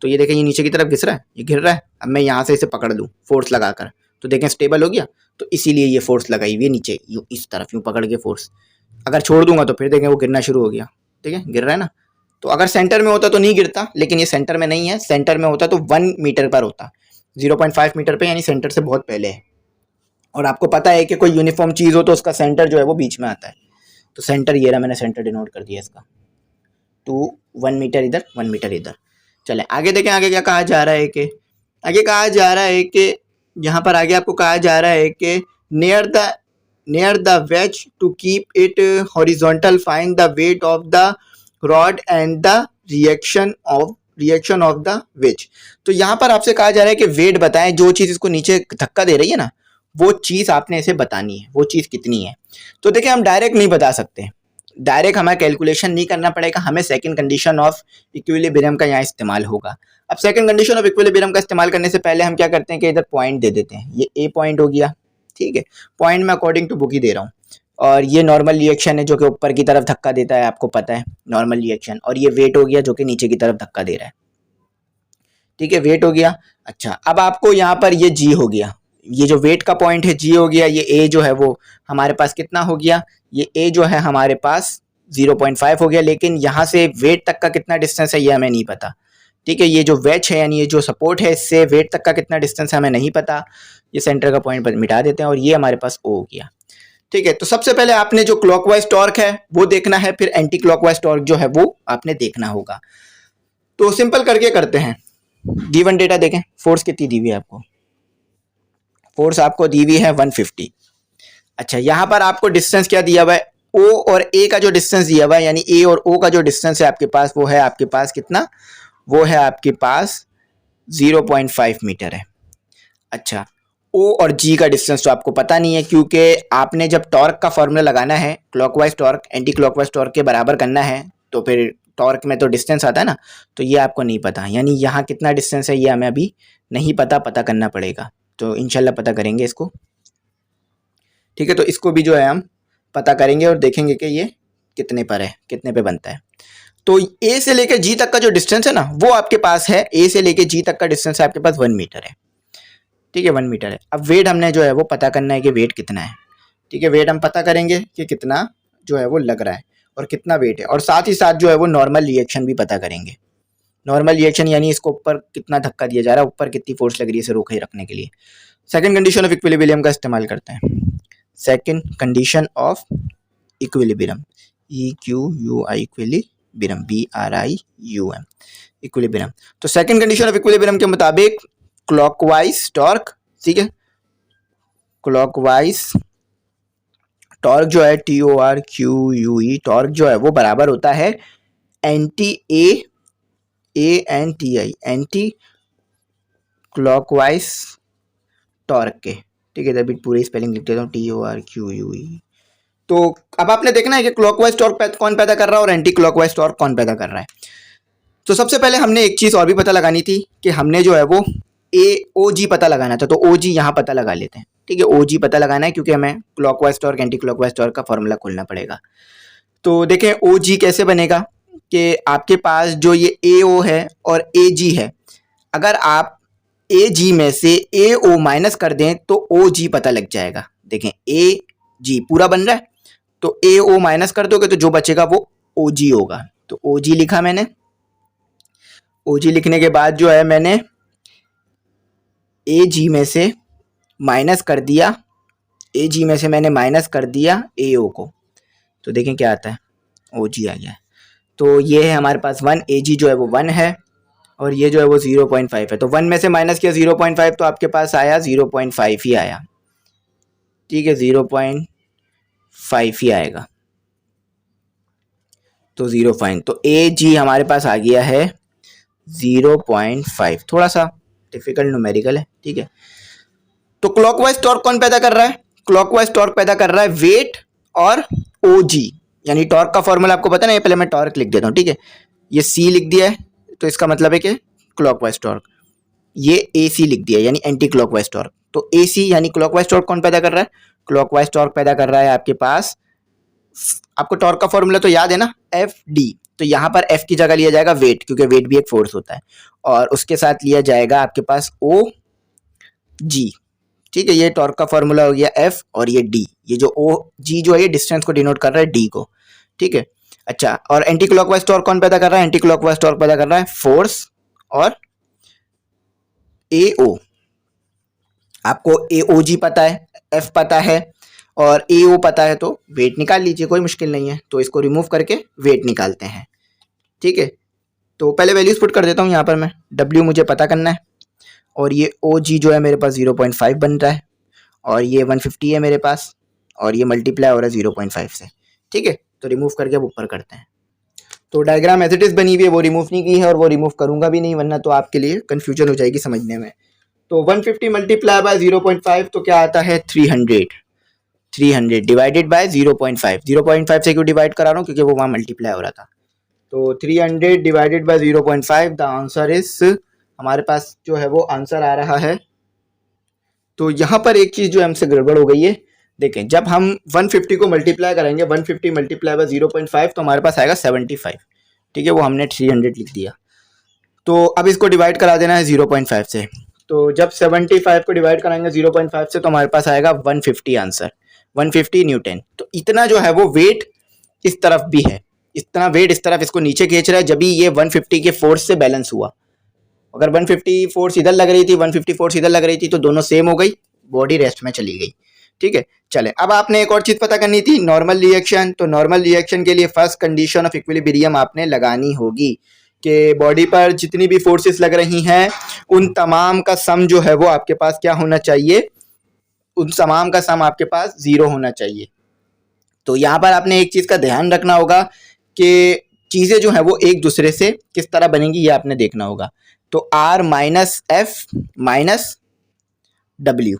तो ये देखें ये नीचे की तरफ घिस रहा है, ये गिर रहा है। अब मैं यहाँ से इसे पकड़ लूँ फोर्स लगाकर, तो देखें स्टेबल हो गया। तो इसीलिए ये फोर्स लगाई हुई है नीचे, यूँ इस तरफ यूँ पकड़ के फोर्स। अगर छोड़ दूंगा तो फिर देखें वो गिरना शुरू हो गया। ठीक है, गिर रहा है ना। तो अगर सेंटर में होता तो नहीं गिरता, लेकिन ये सेंटर में नहीं है। सेंटर में होता तो 1 मीटर पर होता, 0.5 मीटर पे, यानी सेंटर से बहुत पहले है। और आपको पता है कि कोई यूनिफॉर्म चीज़ हो तो उसका सेंटर जो है वो बीच में आता है। तो सेंटर ये रहा, मैंने सेंटर डिनोट कर दिया इसका। 1 मीटर इधर, 1 मीटर इधर। चलें आगे देखें, आगे क्या कहा जा रहा है कि, आगे कहा जा रहा है कि यहाँ पर आगे आपको कहा जा रहा है कि near the wedge to keep it horizontal find the weight of the rod and the reaction of the wedge। तो यहाँ पर आपसे कहा जा रहा है कि वेट बताएं, जो चीज़ इसको नीचे धक्का दे रही है ना वो चीज़ आपने इसे बतानी है, वो चीज़ कितनी है। तो देखिए हम डायरेक्ट नहीं बता सकते, डायरेक्ट हमें कैलकुलेशन नहीं करना पड़ेगा, हमें सेकंड कंडीशन ऑफ इक्विलिब्रियम का यहाँ इस्तेमाल होगा। अब सेकंड कंडीशन ऑफ इक्विलिब्रियम का इस्तेमाल करने से पहले हम क्या करते हैं कि इधर पॉइंट दे देते हैं। ये ए पॉइंट हो गया, ठीक है, पॉइंट मैं अकॉर्डिंग टू बुक ही दे रहा हूँ। और ये नॉर्मल रिएक्शन है जो कि ऊपर की तरफ धक्का देता है, आपको पता है नॉर्मल रिएक्शन। और ये वेट हो गया जो कि नीचे की तरफ धक्का दे रहा है। ठीक है, वेट हो गया। अच्छा, अब आपको यहाँ पर ये जी हो गया, ये जो वेट का पॉइंट है जी हो गया। ये ए जो है वो हमारे पास कितना हो गया, ये ए जो है हमारे पास 0.5 हो गया। लेकिन यहाँ से वेट तक का कितना डिस्टेंस है ये हमें नहीं पता। ठीक है, ये जो वेज है यानी ये जो सपोर्ट है इससे वेट तक का कितना डिस्टेंस है हमें नहीं पता। ये सेंटर का पॉइंट मिटा देते हैं और ये हमारे पास ओ हो गया। ठीक है, तो सबसे पहले आपने जो क्लॉकवाइज टॉर्क है वो देखना है, फिर एंटी क्लॉकवाइज टॉर्क जो है वो आपने देखना होगा। तो सिंपल करके करते हैं। गिवन डेटा देखें, फोर्स कितनी दी हुई है आपको, फोर्स आपको दी हुई है 150। अच्छा, यहाँ पर आपको डिस्टेंस क्या दिया हुआ है, ओ और ए का जो डिस्टेंस दिया हुआ है, यानी ए और ओ का जो डिस्टेंस है आपके पास वो है आपके पास कितना, वो है आपके पास 0.5 मीटर है। अच्छा, ओ और जी का डिस्टेंस तो आपको पता नहीं है, क्योंकि आपने जब टॉर्क का फॉर्मूला लगाना है, clockwise torque anti clockwise torque के बराबर करना है, तो फिर टॉर्क में तो डिस्टेंस आता है ना, तो ये आपको नहीं पता। यानी यहाँ कितना डिस्टेंस है ये हमें अभी नहीं पता, पता करना पड़ेगा। तो इंशाल्लाह पता करेंगे इसको। ठीक है, तो इसको भी जो है हम पता करेंगे और देखेंगे कि ये कितने पर है, कितने पे बनता है। तो ए से लेकर जी तक का जो डिस्टेंस है ना वो आपके पास है, ए से लेकर जी तक का डिस्टेंस है आपके पास 1 मीटर है। ठीक है, 1 मीटर है। अब वेट हमने जो है वो पता करना है कि वेट कितना है। ठीक है, वेट हम पता करेंगे कि कितना जो है वो लग रहा है। और कितना वेट है, और साथ ही साथ जो है वो नॉर्मल रिएक्शन भी पता करेंगे। नॉर्मल रिएक्शन यानी इसको ऊपर कितना धक्का दिया जा रहा है, ऊपर कितनी फोर्स लग रही है इसे रोके रखने के लिए। सेकंड कंडीशन ऑफ इक्विलिब्रियम का इस्तेमाल करते हैं। Second condition of equilibrium, EQUI equilibrium, BRIUM equilibrium. तो सेकंड कंडीशन ऑफ इक्विलिब्रियम के मुताबिक क्लॉकवाइज टॉर्क, ठीक है, क्लॉकवाइज टॉर्क जो है TORQUE टॉर्क जो है वो बराबर होता है एंटी क्लॉकवाइज टॉर्क के, ठीक है। इधर पूरी स्पेलिंग लिख देता हूँ, TORQUE। तो अब आपने देखना है कि क्लॉकवाइज टॉर्क कौन पैदा कर रहा है और एंटी क्लॉकवाइज टॉर्क कौन पैदा कर रहा है। तो सबसे पहले हमने एक चीज और भी पता लगानी थी कि हमने जो है वो OG पता लगाना था, तो OG यहाँ पता लगा लेते हैं, ठीक है। OG पता लगाना है क्योंकि हमें clockwise torque anti clockwise torque का फॉर्मूला खोलना पड़ेगा। तो देखें OG कैसे बनेगा कि आपके पास जो ये AO है और AG है, अगर आप AG में से AO माइनस कर दें तो OG पता लग जाएगा। देखें AG पूरा बन रहा है, तो AO माइनस कर दोगे तो जो बचेगा वो OG होगा। तो OG लिखा मैंने। OG लिखने के बाद जो है मैंने AG में से माइनस कर दिया, AG में से मैंने माइनस कर दिया AO को, तो देखें क्या आता है, OG आ गया। तो ये है हमारे पास 1, AG जो है वो 1 है और ये जो है वो 0.5 है। तो 1 में से माइनस किया 0.5 तो आपके पास आया 0.5 ही आया, ठीक है, 0.5 ही आएगा। तो 0.5, तो AG हमारे पास आ गया है 0.5, थोड़ा सा डिफिकल्ट न्यूमेरिकल है, ठीक है। तो क्लॉकवाइज टॉर्क कौन पैदा कर रहा है? क्लॉकवाइज टॉर्क पैदा कर रहा है वेट और OG, यानी टॉर्क का फॉर्मूला आपको पता है ना, ये पहले मैं टॉर्क लिख देता हूँ, ठीक है। ये C लिख दिया है तो इसका मतलब है कि क्लॉकवाइज टॉर्क, ये AC लिख दिया यानी एंटी क्लॉकवाइज टॉर्क। तो AC यानी क्लॉकवाइज टॉर्क कौन पैदा कर रहा है? क्लॉकवाइज टॉर्क पैदा कर रहा है आपके पास, आपको टॉर्क का फॉर्मूला तो याद है ना, FD। तो यहाँ पर F की जगह लिया जाएगा वेट, क्योंकि वेट भी एक फोर्स होता है, और उसके साथ लिया जाएगा आपके पास OG, ठीक है। ये टॉर्क का फॉर्मूला हो गया F और ये D, ये जो OG जो है ये डिस्टेंस को डिनोट कर रहा है D को, ठीक है। अच्छा, और एंटी क्लॉकवाइज टॉर्क कौन पैदा कर रहा है? एंटी क्लॉकवाइज टॉर्क पैदा कर रहा है फोर्स और AO। आपको AOG पता है, F पता है और AO पता है, तो वेट निकाल लीजिए, कोई मुश्किल नहीं है। तो इसको रिमूव करके वेट निकालते हैं, ठीक है। तो पहले वैल्यूज पुट कर देता हूँ यहाँ पर मैं, W मुझे पता करना है और ये OG जो है मेरे पास 0.5 बन रहा है और ये 150 है मेरे पास और ये मल्टीप्लाई हो रहा है 0.5 से, ठीक है। तो रिमूव करके अब ऊपर करते हैं। तो डायग्राम एज इट इज बनी हुई है, वो रिमूव नहीं की है और वो रिमूव करूंगा भी नहीं, वरना तो आपके लिए कंफ्यूजन हो जाएगी समझने में। तो 150 मल्टीप्लाई बाय 0.5 तो क्या आता है 300 डिवाइडेड बाय 0.5 से क्यों डिवाइड करा रहा हूँ, क्योंकि वो वहाँ मल्टीप्लाई हो रहा था। तो 300 divided by 0.5, the answer is, हमारे पास जो है वो आंसर आ रहा है। तो यहाँ पर एक चीज़ जो हमसे गड़बड़ हो गई है, देखें जब हम 150 को मल्टीप्लाई करेंगे, 150 मल्टीप्लाई बाय 0.5 तो हमारे पास आएगा 75, ठीक है, वो हमने 300 लिख दिया। तो अब इसको डिवाइड करा देना है 0.5 से, तो जब 75 को डिवाइड कराएंगे 0.5 से तो हमारे पास आएगा 150 आंसर, 150 न्यूटन। तो इतना जो है वो वेट इस तरफ भी है, इतना वेट इस तरफ इसको नीचे खींच रहा है, जब भी ये 150 के फोर्स से बैलेंस हुआ। अगर 150 फोर्स इधर लग रही थी, 150 फोर्स इधर लग रही थी, तो दोनों सेम हो गई, बॉडी रेस्ट में चली गई, ठीक है। चले, अब आपने एक और चीज पता करनी थी, नॉर्मल रिएक्शन। तो नॉर्मल रिएक्शन के लिए फर्स्ट कंडीशन ऑफ इक्विलिब्रियम आपने लगानी होगी कि बॉडी पर जितनी भी फोर्सेस लग रही हैं उन तमाम का सम जो है वो आपके पास क्या होना चाहिए, उन तमाम का सम आपके पास 0 होना चाहिए। तो यहाँ पर आपने एक चीज का ध्यान रखना होगा कि चीजें जो है वो एक दूसरे से किस तरह बनेंगी, ये आपने देखना होगा। तो R minus F minus W,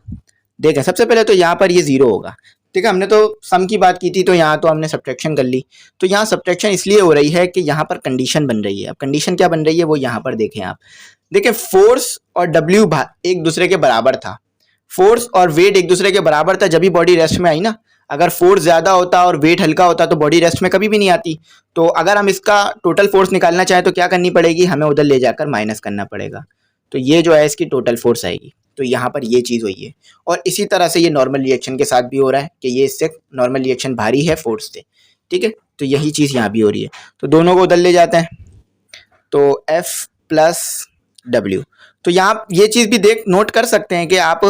देखें सबसे पहले तो यहाँ पर ये 0 होगा, ठीक है। हमने तो सम की बात की थी तो यहाँ तो हमने सब्ट्रैक्शन कर ली, तो यहाँ सब्ट्रैक्शन इसलिए हो रही है कि यहाँ पर कंडीशन बन रही है। अब कंडीशन क्या बन रही है वो यहाँ पर देखें आप, देखें फोर्स और W एक दूसरे के बराबर था, फोर्स और वेट एक दूसरे के बराबर था जब भी बॉडी रेस्ट में आई ना। अगर फोर्स ज़्यादा होता और वेट हल्का होता तो बॉडी रेस्ट में कभी भी नहीं आती। तो अगर हम इसका टोटल फोर्स निकालना चाहें तो क्या करनी पड़ेगी, हमें उधर ले जाकर माइनस करना पड़ेगा। तो ये जो है इसकी टोटल फोर्स आएगी, तो यहाँ पर ये चीज़ हुई है। और इसी तरह से ये नॉर्मल रिएक्शन के साथ भी हो रहा है कि ये इससे नॉर्मल रिएक्शन भारी है फोर्स से, ठीक है। तो यही चीज़ यहाँ भी हो रही है, तो दोनों को उधर ले जाते हैं, तो F प्लस W। तो यहाँ ये चीज़ भी नोट कर सकते हैं कि आप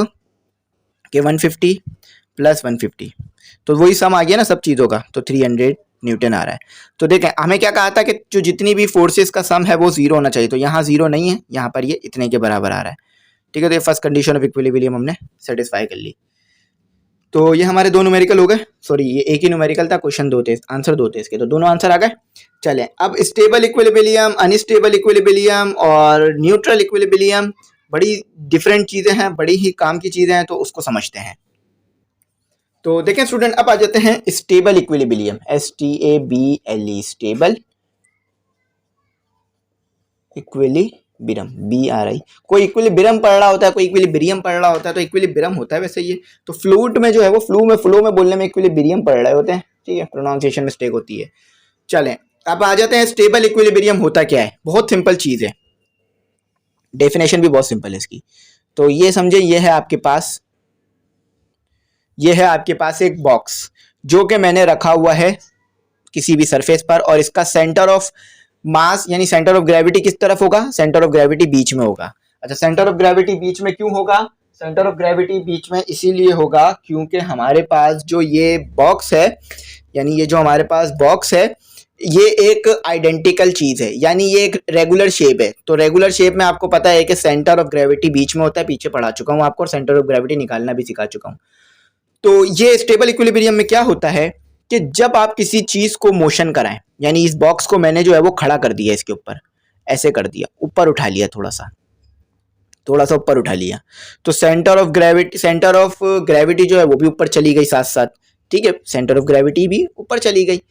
कि 150 प्लस 150, तो वही सम आ गया ना सब चीज़ों का, तो 300 न्यूटन आ रहा है। तो देखें हमें क्या कहा था कि जो जितनी भी फोर्सेस का सम है वो जीरो होना चाहिए, तो यहाँ जीरो नहीं है, यहाँ पर ये इतने के बराबर आ रहा है, ठीक है। तो ये फर्स्ट कंडीशन ऑफ इक्विलिब्रियम हमने सेटिस्फाई कर ली। तो ये हमारे दो न्यूमेरिकल हो गए, सॉरी ये एक ही न्यूमेरिकल था, क्वेश्चन दो थे, आंसर दो थे इसके, तो दोनों आंसर आ गए। चलें अब स्टेबल इक्विलिब्रियम, अनस्टेबल इक्विलिब्रियम और न्यूट्रल इक्विलिब्रियम बड़ी डिफरेंट चीज़ें हैं, बड़ी ही काम की चीज़ें हैं, तो उसको समझते हैं। तो देखें स्टूडेंट, अब आ जाते हैं stable equilibrium, STABLE, stable equilibrium, BRI। कोई इक्विलिब्रियम पढ़ रहा होता है, कोई इक्विलिब्रियम पढ़ रहा होता है, तो इक्विलिब्रियम होता है वैसे ये, तो फ्लूइड में जो है वो फ्लो में बोलने में इक्विलिब्रियम पढ़ रहे होते हैं, ठीक है, प्रोनाउंसिएशन मिस्टेक होती है। चलें अब आ जाते हैं स्टेबल इक्विलिब्रियम होता क्या है। बहुत सिंपल चीज़ है, डेफिनेशन भी बहुत सिंपल है इसकी। तो ये समझे, ये है आपके पास एक बॉक्स जो कि मैंने रखा हुआ है किसी भी सरफेस पर, और इसका सेंटर ऑफ मास यानी सेंटर ऑफ ग्रेविटी किस तरफ होगा, सेंटर ऑफ ग्रेविटी बीच में होगा। अच्छा, सेंटर ऑफ ग्रेविटी बीच में क्यों होगा, सेंटर ऑफ ग्रेविटी बीच में इसीलिए होगा क्योंकि हमारे पास जो ये बॉक्स है, यानी ये जो हमारे पास बॉक्स है, ये एक आइडेंटिकल चीज है, यानी ये एक रेगुलर शेप है। तो रेगुलर शेप में आपको पता है कि सेंटर ऑफ ग्रेविटी बीच में होता है, पीछे पढ़ा चुका हूं आपको, और सेंटर ऑफ ग्रेविटी निकालना भी सिखा चुका हूं। तो ये स्टेबल इक्विलिब्रियम में क्या होता है कि जब आप किसी चीज को मोशन कराएं, यानी इस बॉक्स को मैंने जो है वो खड़ा कर दिया, इसके ऊपर ऐसे कर दिया, ऊपर उठा लिया, थोड़ा सा ऊपर उठा लिया, तो सेंटर ऑफ ग्रेविटी जो है वो भी ऊपर चली गई साथ साथ, ठीक है, सेंटर ऑफ ग्रेविटी भी ऊपर चली गई।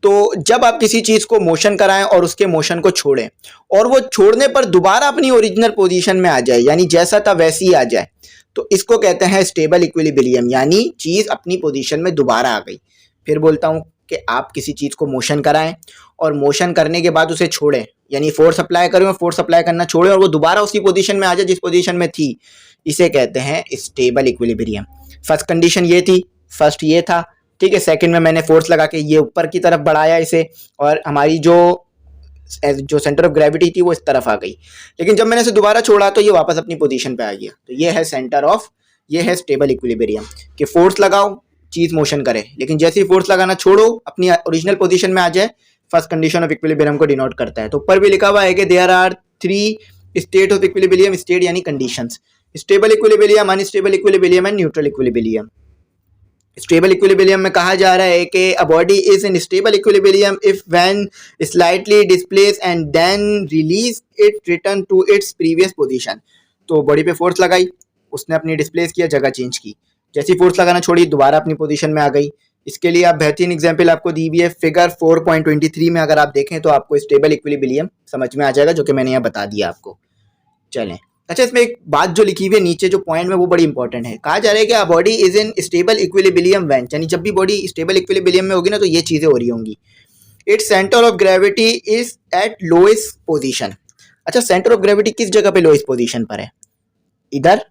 तो जब आप किसी चीज को मोशन कराएं और उसके मोशन को छोड़ें, और वो छोड़ने पर दोबारा अपनी ओरिजिनल पोजीशन में आ जाए, यानी जैसा था वैसे ही आ जाए, तो इसको कहते हैं स्टेबल इक्विलिब्रियम, यानी चीज अपनी पोजीशन में दोबारा आ गई। फिर बोलता हूं कि आप किसी चीज को मोशन कराएं और मोशन करने के बाद उसे छोड़ें, यानी फोर्स अप्लाई करें और फोर्स अप्लाई करना छोड़ें, और वो दोबारा उसी पोजीशन में आ जाए जिस पोजीशन में थी, इसे कहते हैं स्टेबल इक्विलिब्रियम। फर्स्ट कंडीशन ये थी, फर्स्ट ये था, ठीक है। सेकंड में मैंने फोर्स लगा के ये ऊपर की तरफ बढ़ाया इसे, और हमारी जो सेंटर ऑफ ग्रेविटी थी वो इस तरफ आ गई, लेकिन जब मैंने इसे दोबारा छोड़ा तो ये वापस अपनी पोजीशन पे आ गया। तो ये है ये है स्टेबल इक्विलिब्रियम, कि फोर्स लगाओ चीज मोशन करे, लेकिन जैसे ही फोर्स लगाना छोड़ो अपनी ओरिजिनल पोजीशन में आ जाए, फर्स्ट कंडीशन ऑफ इक्विलिब्रियम को डिनोट करता है। तो ऊपर भी लिखा हुआ है कि there are 3 state of equilibrium, state यानी conditions, stable equilibrium, unstable equilibrium and neutral equilibrium. Stable equilibrium में कहा जा रहा है कि a body is in stable equilibrium if when slightly displace and then release it return to its previous position. तो body पे force लगाई, उसने अपनी डिस्प्लेस किया, जगह चेंज की, जैसी फोर्स लगाना छोड़ी दोबारा अपनी पोजीशन में आ गई। इसके लिए आप बेहतरीन एग्जांपल आपको दी हुई है फिगर 4.23 में, अगर आप देखें तो आपको स्टेबल इक्विलिब्रियम समझ में आ जाएगा, जो कि मैंने यहाँ बता दिया आपको। चलें, अच्छा इसमें एक बात जो लिखी हुई है नीचे जो पॉइंट में, वो बड़ी इंपॉर्टेंट है। कहा जा रहा है कि a body is in stable equilibrium when, यानी जब भी बॉडी स्टेबल इक्विलिब्रियम में होगी ना, तो ये चीजें हो रही होंगी। It's centre of gravity is eight lowest position. अच्छा, सेंटर ऑफ ग्रेविटी किस जगह पे लोएस्ट पोजीशन पर है, इधर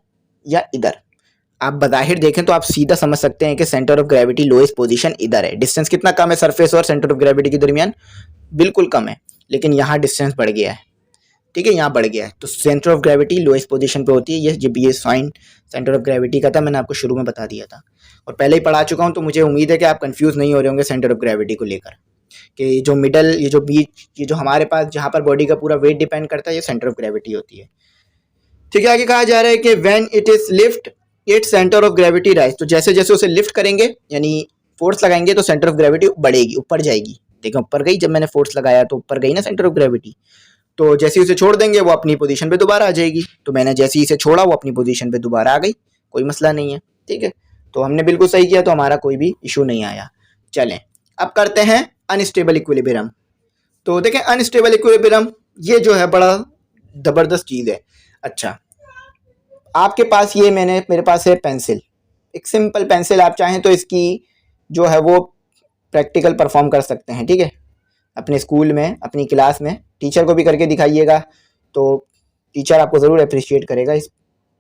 या इधर? आप बज़ाहिर देखें तो आप सीधा समझ सकते हैं कि centre of gravity lowest position इधर है। डिस्टेंस कितना कम है सरफेस और सेंटर ऑफ ग्रेविटी के दरमियान, बिल्कुल कम है, लेकिन यहाँ डिस्टेंस बढ़ गया है, ठीक है, यहाँ बढ़ गया है। तो centre of gravity lowest position पे होती है। ये जब ये साइन सेंटर ऑफ ग्रेविटी का था, मैंने आपको शुरू में बता दिया था और पहले ही पढ़ा चुका हूँ, तो मुझे उम्मीद है कि आप कंफ्यूज नहीं हो रहे होंगे सेंटर ऑफ ग्रेविटी को लेकर, कि जो मिडल, ये जो बीच, ये जो हमारे पास जहाँ पर बॉडी का पूरा वेट डिपेंड करता है, ये सेंटर ऑफ ग्रेविटी होती है, ठीक है। आगे कहा जा रहा है कि when it is lift it centre of gravity rise. तो जैसे जैसे उसे लिफ्ट करेंगे, यानी फोर्स लगाएंगे, तो सेंटर ऑफ ग्रेविटी बढ़ेगी, ऊपर जाएगी। देखो ऊपर गई, जब मैंने फोर्स लगाया तो ऊपर गई ना सेंटर ऑफ ग्रेविटी। तो जैसे ही उसे छोड़ देंगे वो अपनी पोजीशन पे दोबारा आ जाएगी। तो मैंने जैसे ही इसे छोड़ा वो अपनी पोजीशन पे दोबारा आ गई, कोई मसला नहीं है, ठीक है। तो हमने बिल्कुल सही किया, तो हमारा कोई भी इशू नहीं आया। चलें अब करते हैं अनस्टेबल इक्विलिब्रियम। तो देखें अनस्टेबल इक्विलिब्रियम ये जो है बड़ा ज़बरदस्त चीज़ है। अच्छा, आपके पास ये मेरे पास है पेंसिल, एक सिंपल पेंसिल। आप चाहें तो इसकी जो है वो प्रैक्टिकल परफॉर्म कर सकते हैं, ठीक है, अपने स्कूल में, अपनी क्लास में टीचर को भी करके दिखाइएगा, तो टीचर आपको ज़रूर अप्रिशिएट करेगा इस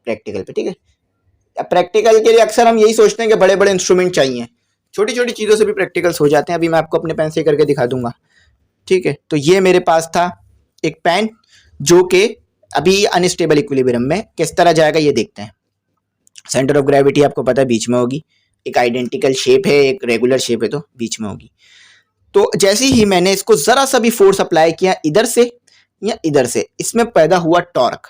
प्रैक्टिकल पे, ठीक है। प्रैक्टिकल के लिए अक्सर हम यही सोचते हैं कि बड़े बड़े इंस्ट्रूमेंट चाहिए, छोटी छोटी चीज़ों से भी प्रैक्टिकल्स हो जाते हैं। अभी मैं आपको अपने पेन से करके दिखा दूंगा, ठीक है। तो ये मेरे पास था एक पेन जो कि अभी अनस्टेबल इक्विलिब्रियम में किस तरह जाएगा ये देखते हैं। सेंटर ऑफ ग्रेविटी आपको पता है बीच में होगी, एक आइडेंटिकल शेप है, एक रेगुलर शेप है, तो बीच में होगी। तो जैसे ही मैंने इसको जरा सा भी फोर्स अप्लाई किया इधर से या इधर से, इसमें पैदा हुआ टॉर्क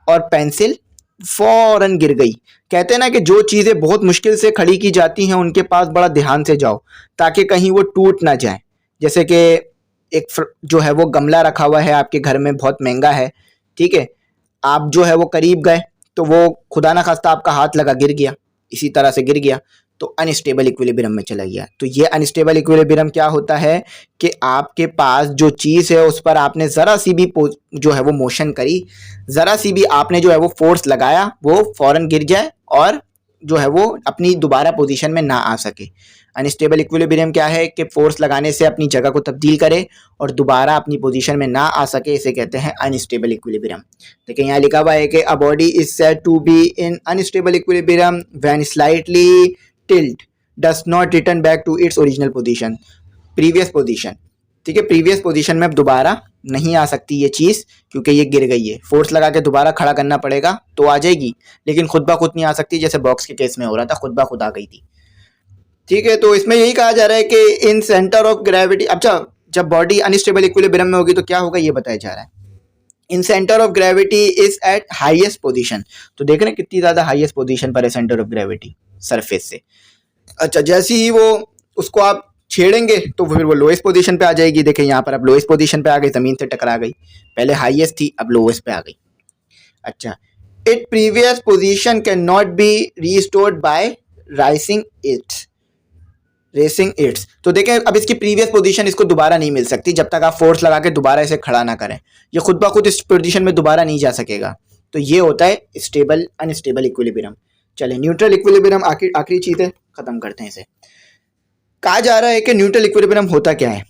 और पेंसिल फौरन गिर गई। कहते हैं ना कि जो चीजें बहुत मुश्किल से खड़ी की जाती हैं उनके पास बड़ा ध्यान से जाओ ताकि कहीं वो टूट ना जाए। जैसे कि एक जो है वो गमला रखा हुआ है आपके घर में, बहुत महंगा है, ठीक है, आप जो है वो करीब गए तो वो खुदा ना खास्ता आपका हाथ लगा गिर गया, इसी तरह से गिर गया तो अनस्टेबल इक्विलिब्रियम में चला गया। तो ये अनस्टेबल इक्विलिब्रियम क्या होता है कि आपके पास जो चीज़ है उस पर आपने ज़रा सी भी जो है वो मोशन करी, ज़रा सी भी आपने जो है वो फोर्स लगाया, वो फौरन गिर जाए और जो है वो अपनी दोबारा पोजीशन में ना आ सके। अनस्टेबल इक्विलिब्रियम क्या है कि फोर्स लगाने से अपनी जगह को तब्दील करे और दोबारा अपनी पोजीशन में ना आ सके, इसे कहते हैं अनस्टेबल इक्विलिब्रियम। देखिए यहाँ लिखा हुआ है कि a body is said to be in unstable equilibrium when slightly tilt does not return back to its original position, previous position, ठीक है। प्रीवियस पोजीशन में अब दोबारा नहीं आ सकती ये चीज़ क्योंकि ये गिर गई है, फोर्स लगा के दोबारा खड़ा करना पड़ेगा तो आ जाएगी, लेकिन खुद ब खुद नहीं आ सकती, जैसे बॉक्स के केस में हो रहा था, खुद ब खुद आ गई थी, ठीक है। तो इसमें यही कहा जा रहा है कि इन सेंटर ऑफ ग्रेविटी, अच्छा जब बॉडी अनस्टेबल इक्विलिब्रियम में होगी तो क्या होगा ये बताया जा रहा है। In centre of gravity is at highest position, तो देख रहे हैं कितनी ज्यादा हाईएस्ट पोजीशन पर है सेंटर ऑफ ग्रेविटी सरफेस से। अच्छा जैसे ही वो उसको आप छेड़ेंगे तो फिर वो लोएस्ट पोजीशन पे आ जाएगी। देखें यहाँ पर अब लोएस्ट पोजीशन पे आ गई, जमीन से टकरा गई, पहले हाईएस्ट थी अब लोएस्ट पे आ गई। अच्छा, it previous position can not be restored by raising its, raising its. तो देखें अब इसकी प्रीवियस पोजीशन इसको दोबारा नहीं मिल सकती जब तक आप फोर्स लगा के दोबारा इसे खड़ा ना करें, ये खुद ब खुद इस पोजीशन में दोबारा नहीं जा सकेगा। तो ये होता है स्टेबल अनस्टेबल इक्विलिब्रियम। चले न्यूट्रल इक्विलिब्रियम आखिरी चीज है, खत्म करते हैं इसे। कहा जा रहा है कि न्यूट्रल इक्विलिब्रियम होता क्या है,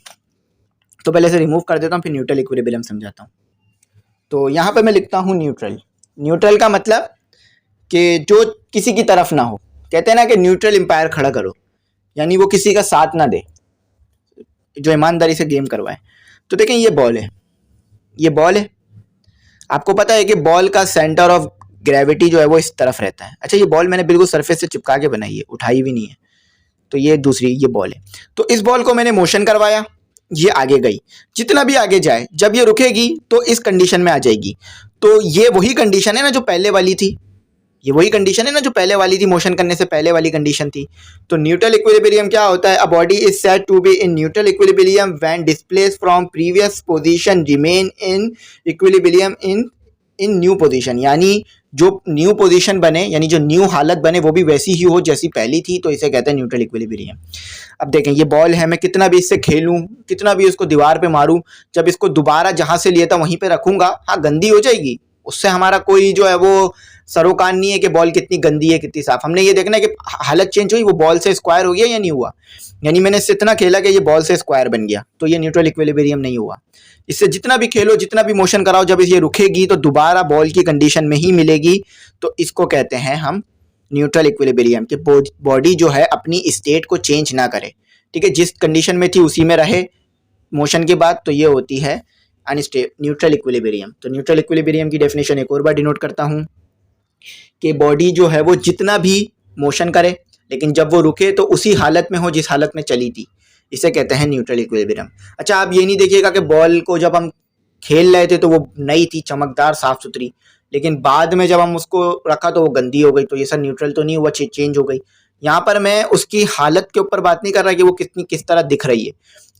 तो पहले से रिमूव कर देता हूँ फिर न्यूट्रल इक्विलिब्रियम समझाता हूँ। तो यहाँ पे मैं लिखता हूँ न्यूट्रल। न्यूट्रल का मतलब कि जो किसी की तरफ ना हो, कहते हैं ना कि न्यूट्रल एम्पायर खड़ा करो, यानी वो किसी का साथ ना दे, जो ईमानदारी से गेम करवाए। तो देखें ये बॉल है, ये बॉल है, आपको पता है कि बॉल का सेंटर ऑफ ग्रेविटी जो है वो इस तरफ रहता है। अच्छा ये बॉल मैंने बिल्कुल सरफेस से चिपका के बनाई है, उठाई भी नहीं है, तो ये दूसरी ये बॉल है। तो इस बॉल को मैंने मोशन करवाया, ये आगे गई, जितना भी आगे जाए जब ये रुकेगी तो इस कंडीशन में आ जाएगी। तो ये वही कंडीशन है ना जो पहले वाली थी, ये वही कंडीशन है ना जो पहले वाली थी, मोशन करने से पहले वाली कंडीशन थी। तो न्यूट्रल इक्विलिब्रियम क्या होता है, a body is said to be in neutral equilibrium when displaced from previous position remain in equilibrium in new position, यानी जो न्यू पोजीशन बने, यानी जो न्यू हालत बने वो भी वैसी ही हो जैसी पहली थी, तो इसे कहते हैं न्यूट्रल इक्विलिब्रियम। अब देखें ये बॉल है, मैं कितना भी इससे खेलूं, कितना भी इसको दीवार पे मारूं, जब इसको दोबारा जहां से लिया था वहीं पे रखूंगा, हाँ गंदी हो जाएगी, उससे हमारा कोई जो है वो सरोकार नहीं है कि बॉल कितनी गंदी है कितनी साफ। हमने ये देखना है कि हालत चेंज हुई, वो बॉल से स्क्वायर हो गया या नहीं हुआ, यानी मैंने इससे इतना खेला कि ये बॉल से स्क्वायर बन गया, तो ये न्यूट्रल इक्विलिब्रियम नहीं हुआ। इससे जितना भी खेलो, जितना भी मोशन कराओ, जब ये रुकेगी तो दोबारा बॉल की कंडीशन में ही मिलेगी, तो इसको कहते हैं हम न्यूट्रल इक्विलिब्रियम, कि बॉडी जो है अपनी स्टेट को चेंज ना करे, ठीक है, जिस कंडीशन में थी उसी में रहे मोशन के बाद, तो ये होती है न्यूट्रल इक्विलिब्रियम। तो न्यूट्रल इक्विलिब्रियम की डेफिनेशन एक और बार डिनोट करता हूँ कि बॉडी जो है वो जितना भी मोशन करे लेकिन जब वो रुके तो उसी हालत में हो जिस हालत में चली थी, इसे कहते हैं न्यूट्रल इक्विलिब्रियम। अच्छा आप ये नहीं देखिएगा कि बॉल को जब हम खेल रहे थे तो वो नई थी, चमकदार, साफ सुथरी, लेकिन बाद में जब हम उसको रखा तो वो गंदी हो गई, तो ये सब न्यूट्रल तो नहीं हुआ, चेंज हो गई। यहाँ पर मैं उसकी हालत के ऊपर बात नहीं कर रहा कि वो किस तरह दिख रही है,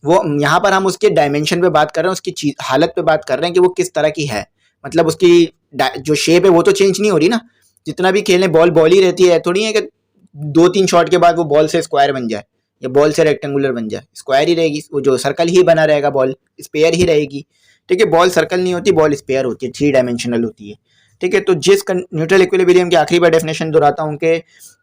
वो यहाँ पर हम उसके डायमेंशन पे बात कर रहे हैं, उसकी हालत पे बात कर रहे हैं कि वो किस तरह की है, मतलब उसकी जो शेप है वो तो चेंज नहीं हो रही ना। जितना भी खेलें बॉल ही रहती है, थोड़ी है कि 2-3 शॉट के बाद वो बॉल से स्क्वायर बन जाए या बॉल से रेक्टेंगुलर बन जाए, स्क्वायर ही रहेगी, वो जो सर्कल ही बना रहेगा, बॉल स्पेयर ही रहेगी, ठीक है। बॉल सर्कल नहीं होती, बॉल स्पेयर होती है, 3 डायमेंशनल होती है, ठीक है। तो जिस न्यूट्रल इक्विलिब्रियम की आखिरी बार डेफिनेशन दोहराता हूँ कि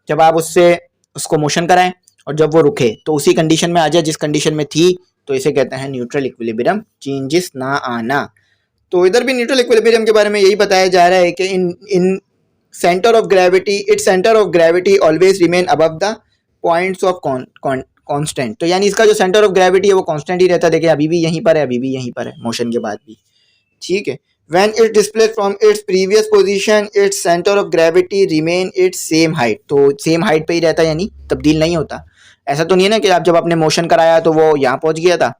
जब आप उसको मोशन कराएं और जब वो रुके तो उसी कंडीशन में आ जाए जिस कंडीशन में थी, तो इसे कहते हैं न्यूट्रल इक्विलिब्रियम, चेंजेस ना आना। तो इधर भी न्यूट्रल इक्विलिब्रियम के बारे में यही बताया जा रहा है कि in centre of gravity, its centre of gravity always remain above the points of constant, तो यानी इसका जो सेंटर ऑफ ग्रेविटी है वो कांस्टेंट ही रहता है। देखिए अभी भी यहीं पर है, अभी भी यहीं पर है मोशन के बाद भी, ठीक है। When it displays from its previous position, its center of gravity remain its same height, तो सेम हाइट पे ही रहता है, यानी तब्दील नहीं होता। ऐसा तो नहीं है ना कि आप जब आपने मोशन कराया तो वो यहाँ पहुंच गया था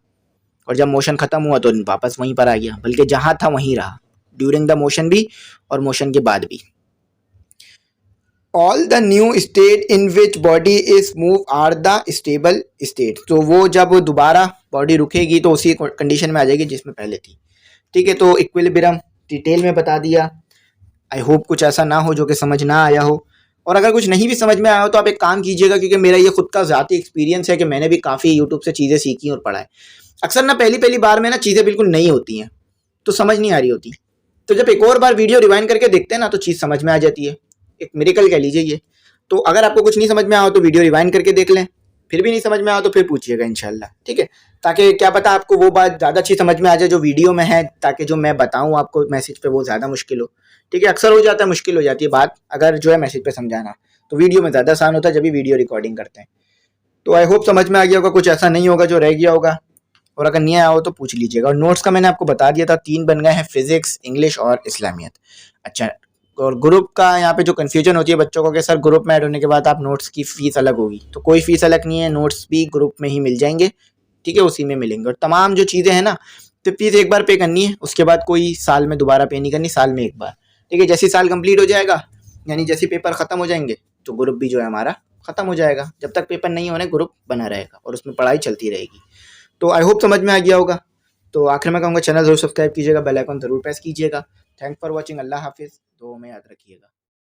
और जब मोशन खत्म हुआ तो वापस वहीं पर आ गया, बल्कि जहां था वहीं रहा, ड्यूरिंग द मोशन भी और मोशन के बाद भी। All the new state in which body is move are the stable state, तो वो जब दोबारा बॉडी रुकेगी तो उसी कंडीशन में आ जाएगी जिसमें पहले थी, ठीक है। तो इक्विलिब्रियम डिटेल में बता दिया। आई होप कुछ ऐसा ना हो जो कि समझ ना आया हो, और अगर कुछ नहीं भी समझ में आया हो तो आप एक काम कीजिएगा, क्योंकि मेरा ये खुद का ज़ाती एक्सपीरियंस है कि मैंने भी काफ़ी यूट्यूब से चीज़ें सीखी और पढ़ा है। अक्सर ना पहली पहली बार में ना चीज़ें बिल्कुल नई होती हैं तो समझ नहीं आ रही होती, तो जब एक और बार वीडियो रिवाइंड करके देखते हैं ना तो चीज़ समझ में आ जाती है। एक मिरेकल कह लीजिए ये। तो अगर आपको कुछ नहीं समझ में आया हो तो वीडियो रिवाइंड करके देख लें, फिर भी नहीं समझ में आया तो फिर पूछिएगा इंशाल्लाह, ठीक है। ताकि क्या पता आपको वो बात ज़्यादा अच्छी समझ में आ जाए जो वीडियो में है, ताकि जो मैं बताऊँ आपको मैसेज पे वो ज़्यादा मुश्किल हो, ठीक है। अक्सर हो जाता है, मुश्किल हो जाती है बात अगर जो है मैसेज पे समझाना, तो वीडियो में ज़्यादा आसान होता है जब भी वीडियो रिकॉर्डिंग करते हैं। तो आई होप समझ में आ गया होगा, कुछ ऐसा नहीं होगा जो रह गया होगा, और अगर नहीं आया हो तो पूछ लीजिएगा। और नोट्स का मैंने आपको बता दिया था, 3 बन गए हैं, फिजिक्स, इंग्लिश और इस्लामियत। अच्छा, और ग्रुप का यहाँ पे जो कन्फ्यूजन होती है बच्चों को कि सर ग्रुप में ऐड होने के बाद आप नोट्स की फ़ीस अलग होगी, तो कोई फ़ीस अलग नहीं है, नोट्स भी ग्रुप में ही मिल जाएंगे, ठीक है, उसी में मिलेंगे। और तमाम जो चीज़ें हैं ना, तो फीस एक बार पे करनी है, उसके बाद कोई साल में दोबारा पे नहीं करनी, साल में एक बार, ठीक है। जैसे साल कंप्लीट हो जाएगा, यानी जैसे पेपर ख़त्म हो जाएंगे तो ग्रुप भी जो है हमारा ख़त्म हो जाएगा। जब तक पेपर नहीं होने ग्रुप बना रहेगा और उसमें पढ़ाई चलती रहेगी। तो आई होप समझ में आ गया होगा। तो आखिर में कहूँगा चैनल ज़रूर सब्सक्राइब कीजिएगा, बेल आइकन ज़रूर प्रेस कीजिएगा। Thanks for watching. अल्लाह हाफिज़, दुआ में याद रखिएगा।